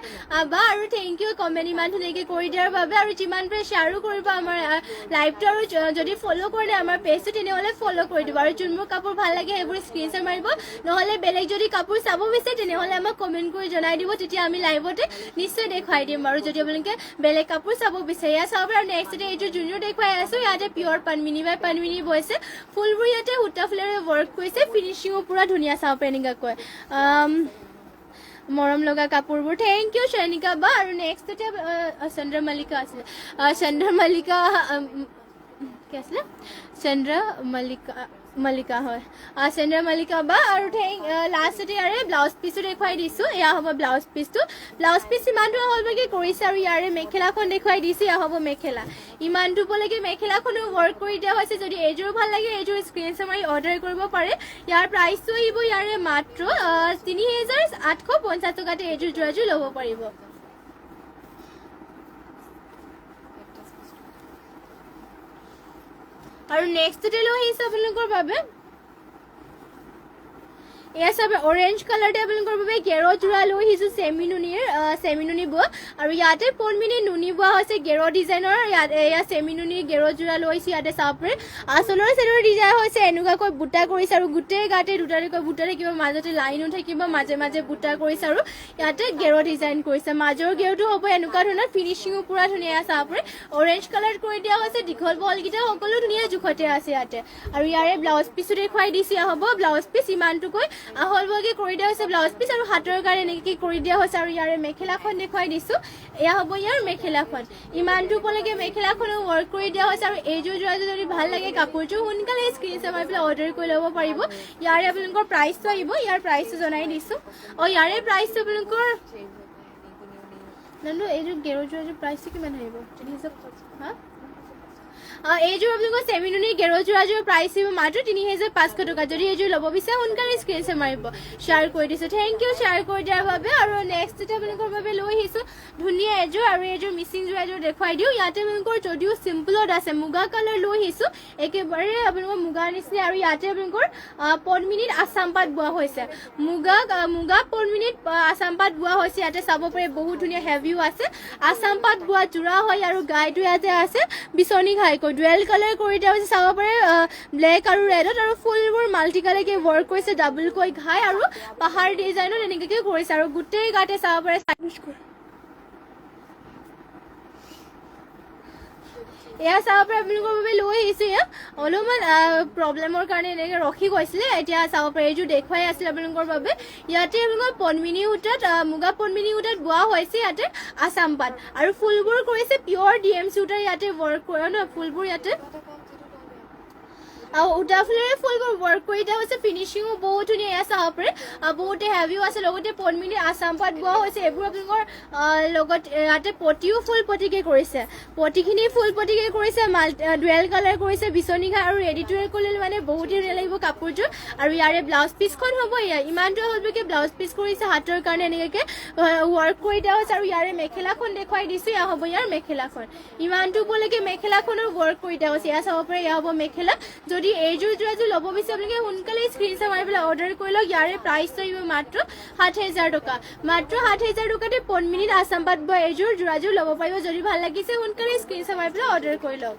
বা আৰু থ্যাংক ইউ কমেণ্ট ইমান ধুনীয়াকৈ কৰি দিয়াৰ বাবে আৰু যিমান পাৰে শ্বেয়াৰো কৰিব আমাৰ লাইভটো আৰু যদি ফ'ল' কৰে আমাৰ পেজটো তেনেহ'লে ফ'ল' কৰি দিব আৰু যোনবোৰ কাপোৰ ভাল লাগে সেইবোৰ স্ক্ৰীনশ্বট মাৰিব নহ'লে বেলেগ যদি কাপোৰ চাব বিচাৰে তেনেহ'লে আমাক কমেণ্ট কৰি জনাই দিব তেতিয়া আমি লাইভতে নিশ্চয় দেখুৱাই দিম আৰু যদি আপোনালোকে বেলেগ কাপোৰ চাব বিচাৰে ইয়াত চাব আৰু নেক্সটতে এইযোৰ যোনযোৰ দেখুৱাই আছোঁ ইয়াতে পিয়ৰ পনমিনি বাই পনমিনি বৈছে ফুলবোৰ ইয়াতে সূতা ফুলেৰে ৱৰ্ক কৰিছে ফিনিচিঙো পুৰা ধুনীয়া চাব পাৰে এনেকুৱাকৈ মৰম লগা কাপোৰবোৰ থেংক ইউ শৰ্ণিকা বা আৰু নেক্সটতে চন্দ্ৰমালিকা আছিলে চন্দ্ৰমালিকা কি আছিলে চন্দ্ৰমালিকা হয় চন্দ্ৰমালিকা বা আৰু লাষ্টতে ইয়াৰে ব্লাউজ পিচো দেখুৱাই দিছোঁ এয়া হ'ব ব্লাউজ পিচ ইমানটো হ'ললৈকে কৰিছে আৰু ইয়াৰে মেখেলাখন দেখুৱাই দিছোঁ এয়া হ'ব মেখেলা ইমানটো পলৈকে মেখেলাখনো ৱৰ্ক কৰি দিয়া হৈছে যদি এইযোৰ ভাল লাগে এইযোৰ স্ক্ৰীনশ্বট মাৰি অৰ্ডাৰ কৰিব পাৰে ইয়াৰ প্ৰাইচটো আহিব ইয়াৰে মাত্ৰ 3,850 টকাতে এইযোৰ যোৰাযোৰ ল'ব পাৰিব আৰু নেক্সটতে লৈ আহিছোঁ আপোনালোকৰ বাবে এয়া চাব অৰেঞ্জ কালাৰতে আপোনালোকৰ বাবে গেৰ যোৰা লৈ আহিছোঁ চেমিনুনি বোৱা আৰু ইয়াতে পনমিনি নুনি বোৱা হৈছে গেৰ ডিজাইনৰ ইয়াত এয়া চেমিনুনিৰ গেৰ যোৰা লৈছোঁ ইয়াতে চাব পাৰে আচলৰ চেলৰ ডিজাইন হৈছে এনেকুৱাকৈ বুটা কৰিছে আৰু গোটেই গাতে দুটা বুটা থাকিব মাজতে লাইনো থাকিব মাজে মাজে বুটা কৰিছে আৰু ইয়াতে গেৰ ডিজাইন কৰিছে মাজৰ গেৰটো হ'ব এনেকুৱা ধৰণৰ ফিনিচিঙো পুৰা ধুনীয়া চাব পাৰে অৰেঞ্জ কালাৰ কৰি দিয়া হৈছে দীঘল বহলকেইটা সকলো ধুনীয়া জোখতে আছে ইয়াতে আৰু ইয়াৰে ব্লাউজ পিচো দেখুৱাই দিছোঁ হ'ব ব্লাউজ পিচ ইমানটোকৈ আহলভাগে কৰি দিয়া হৈছে ব্লাউজ পিচ আৰু হাতৰ কাৰণে এনেকৈ কৰি দিয়া হৈছে আৰু ইয়াৰে মেখেলাখন দেখুৱাই দিছোঁ এয়া হ'ব ইয়াৰ মেখেলাখন ইমানটো পলৈকে মেখেলাখনো ৱৰ্ক কৰি দিয়া হৈছে আৰু এইযোৰ যোৰাযোৰ যদি ভাল লাগে কাপোৰযোৰ সোনকালে স্ক্ৰীনশ্বট মাৰি পেলাই অৰ্ডাৰ কৰি ল'ব পাৰিব ইয়াৰে আপোনালোকৰ প্ৰাইচটো আহিব ইয়াৰ প্ৰাইচটো জনাই দিছোঁ ইয়াৰে প্ৰাইচটো আপোনালোকৰ জানো এইযোৰ গেৰ যোৰাযোৰ প্ৰাইচটো কিমান আহিব 3,000 হা এইযোৰ আপোনালোকৰ চেমিনুনি গেৰ যোৰাযোৰ প্ৰাইচ আহিব মাত্ৰ 3,500 টকা যদি এইযোৰ ল'ব বিচাৰে সোনকালে স্ক্ৰীনশ্বট মাৰিব শ্বেয়াৰ কৰি দিছোঁ থেংক ইউ শ্বেয়াৰ কৰি দিয়াৰ বাবে আৰু নেক্সটতে আপোনালোকৰ বাবে লৈ আহিছোঁ ধুনীয়া এযোৰ আৰু এইযোৰ মিচিং যোৰা এযোৰ দেখুৱাই দিওঁ ইয়াতে আপোনালোকৰ যদিও চিম্পলত আছে মুগা কালাৰ লৈ আহিছোঁ একেবাৰে আপোনালোকৰ মুগাৰ নিচিনা আৰু ইয়াতে আপোনালোকৰ পনমিনিত আছাম পাত বোৱা হৈছে মুগা পনমিনিত আছাম পাত বোৱা হৈছে ইয়াতে চাব পাৰে বহুত ধুনীয়া হেভিও আছে আছাম পাত বোৱা যোৰা হয় আৰু গাইটো ইয়াতে আছে বিচনী ঘাইকৈ ডুৱেল কালাৰ কৰি দিয়া হৈছে চাব পাৰে ব্লেক আৰু ৰেডত আৰু ফুলবোৰ মাল্টি কালাৰকে ৱৰ্ক কৰিছে ডাবলকৈ ঘাই আৰু পাহাৰ ডিজাইনত এনেকুৱাকৈ কৰিছে আৰু গোটেই গাতে চাব পাৰে এয়া চাব পাৰে আপোনালোকৰ বাবে লৈ আহিছোঁ এয়া অলপমান প্ৰব্লেমৰ কাৰণে এনেকৈ ৰখি গৈছিলে এতিয়া চাব পাৰে এইযোৰ দেখুৱাই আছিলে আপোনালোকৰ বাবে ইয়াতে আপোনালোকৰ পনমিনি সূতাত মুগা পনমিনি সূতাত বোৱা হৈছে ইয়াতে আছাম পাত আৰু ফুলবোৰ কৰিছে পিয়ৰ DMC সূতাৰ ইয়াতে ৱৰ্ক কৰে ন ফুলবোৰ ইয়াতে আৰু উটা ফুলেৰে ফুলবোৰ ৱৰ্ক কৰি দিয়া হৈছে ফিনিচিঙো বহুত ধুনীয়া এয়া চাব পাৰে বহুতে হেভিও আছে লগতে পনমিনি আছাম পাত বোৱা হৈছে এইবোৰ আপোনালোকৰ লগত ইয়াতে পটিও ফুল পটিকে কৰিছে পটিখিনি ফুল পটিকে কৰিছে ডুৱেল কালাৰ কৰিছে বিচনী ঘাই আৰু ৰেডি টু ৱেৰ কৰিলে মানে বহুতেই ধুনীয়া লাগিব কাপোৰযোৰ আৰু ইয়াৰে ব্লাউজ পিচখন হ'ব ইয়াৰ ইমানটো হ'ললৈকে ব্লাউজ পিচ কৰিছে হাতৰ কাৰণে এনেকৈ ৱৰ্ক কৰি দিয়া হৈছে আৰু ইয়াৰে মেখেলাখন দেখুৱাই দিছোঁ এয়া হ'ব ইয়াৰ মেখেলাখন ইমানটো হ'বলৈকে মেখেলাখনৰ ৱৰ্ক কৰি দিয়া হৈছে এয়া চাব পাৰে এয়া হ'ব মেখেলা যদি এইযোৰ যোৰাযোৰ ল'ব বিচাৰে আপোনালোকে সোনকালে স্ক্ৰীনশ্বট মাৰি পেলাই অৰ্ডাৰ কৰি লওক ইয়াৰে প্ৰাইচটো আহিব মাত্ৰ 7,000 টকা মাত্ৰ 7,000 টকাতে পনমিনিত আছাম পাত বোৱা এইযোৰ যোৰাযোৰ ল'ব পাৰিব যদি ভাল লাগিছে সোনকালে স্ক্ৰীনশ্বট মাৰি পেলাই অৰ্ডাৰ কৰি লওক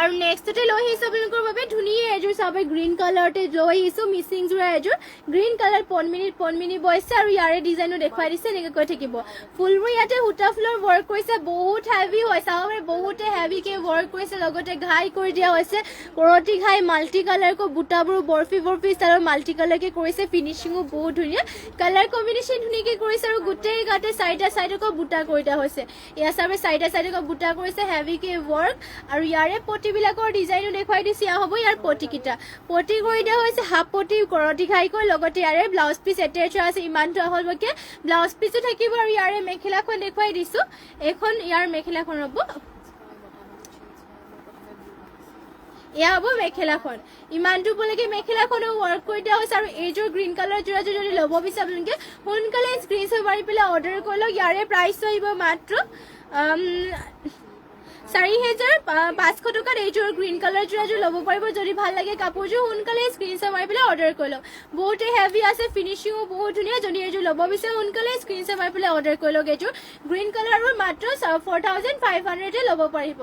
আৰু নেক্সটতে লৈ আহিছোঁ আপোনালোকৰ বাবে ধুনীয়া এযোৰ চাব গ্ৰীণ কালাৰতে লৈ আহিছোঁ মিচিং যোৰা এযোৰ গ্ৰীণ কালাৰ পনমিনি বৈছে আৰু ইয়াৰে ডিজাইনো দেখুৱাই দিছে এনেকৈ কৈ থাকিব ফুলবোৰ ইয়াতে সূতা ফুলৰ ৱৰ্ক কৰিছে বহুত হেভি হয় চাব পাৰে বহুতে হেভিকে ৱৰ্ক কৰিছে লগতে ঘাই কৰি দিয়া হৈছে কৰতি ঘাই মাল্টি কালাৰকৈ বুটাবোৰ বৰফি ষ্টাইলৰ মাল্টি কালাৰকে কৰিছে ফিনিচিঙো বহুত ধুনীয়া কালাৰ কম্বিনেশ্যন ধুনীয়াকৈ কৰিছে আৰু গোটেই গাতে চাৰিটা চাইডকৈ বুটা কৰি দিয়া হৈছে এয়া চাব চাৰিটা চাইডকৈ বুটা কৰিছে হেভিকে ৱৰ্ক আৰু ইয়াৰে পটিবিলাকৰ ডিজাইনো দেখুৱাই দিছে এয়া হ'ব ইয়াৰ পটিকেইটা পটি কৰি দিয়া হৈছে হাফ পটি কৰতি ঘাইকৈ লগতে ইয়াৰে ব্লাউজ পিচ এটেচ আছে ইমানটো আহলকৈ ব্লাউজ পিচো থাকিব আৰু ইয়াৰে মেখেলাখন দেখুৱাই দিছোঁ এখন ইয়াৰ মেখেলাখন হ'ব এয়া হ'ব মেখেলাখন ইমানটো উপলৈকে মেখেলাখনো ৱৰ্ক কৰি দিয়া হৈছে আৰু এইযোৰ গ্ৰীণ কালাৰ যোৰাযোৰ যদি ল'ব বিচাৰে আপোনালোকে সোনকালে স্ক্ৰীনশ্বট মাৰি পেলাই অৰ্ডাৰ কৰি লওক ইয়াৰে প্ৰাইচ আহিব মাত্ৰ 4,500 টকাত এইযোৰ গ্ৰীণ কালাৰ যোৰাযোৰ ল'ব পাৰিব যদি ভাল লাগে কাপোৰযোৰ সোনকালে স্ক্ৰীনশ্বট মাৰি পেলাই অৰ্ডাৰ কৰি লওক বহুতে হেভি আছে ফিনিচিঙো বহুত ধুনীয়া যদি এইযোৰ ল'ব বিচাৰে সোনকালে স্ক্ৰীনশ্বট মাৰি পেলাই অৰ্ডাৰ কৰি লওক এইযোৰ গ্ৰীণ কালাৰৰ মাত্ৰ 4,500 ল'ব পাৰিব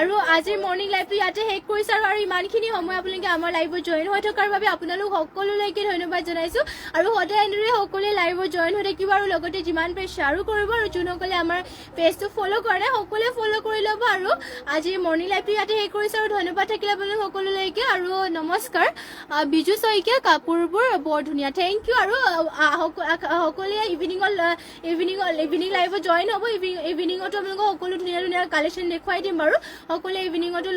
আৰু আজিৰ মৰ্ণিং লাইভটো ইয়াতে শেষ কৰিছোঁ আৰু ইমানখিনি সময় আপোনালোকে আমাৰ লাইভত জইন হৈ থকাৰ বাবে আপোনালোক সকলোলৈকে ধন্যবাদ জনাইছোঁ আৰু সদায় এনেদৰে সকলোৱে লাইভত জইন হৈ থাকিব আৰু লগতে যিমান পাৰে শ্বেয়াৰো কৰিব আৰু যোনসকলে আমাৰ পেজটো ফ'ল' কৰে সকলোৱে ফ'ল' কৰি ল'ব আৰু আজি মৰ্ণিং লাইভটো ইয়াতে শেষ কৰিছোঁ আৰু ধন্যবাদ থাকিলে আপোনালোক সকলোলৈকে আৰু নমস্কাৰ বিজু শইকীয়া কাপোৰবোৰ বৰ ধুনীয়া থেংক ইউ আৰু সকলোৱে ইভিনিং লাইভত জইন হ'ব ইভিনিঙতো আপোনালোকক সকলো ধুনীয়া কালেকশ্যন দেখুৱাই দিম বাৰু সকলোৱে ইভিনিঙতো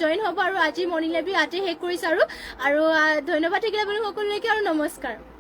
জইন হ'ব আৰু আজি মৰ্ণিং লাইভটো ইয়াতে শেষ কৰিছোঁ আৰু ধন্যবাদ থাকিলে আপোনালোক সকলোলৈকে আৰু নমস্কাৰ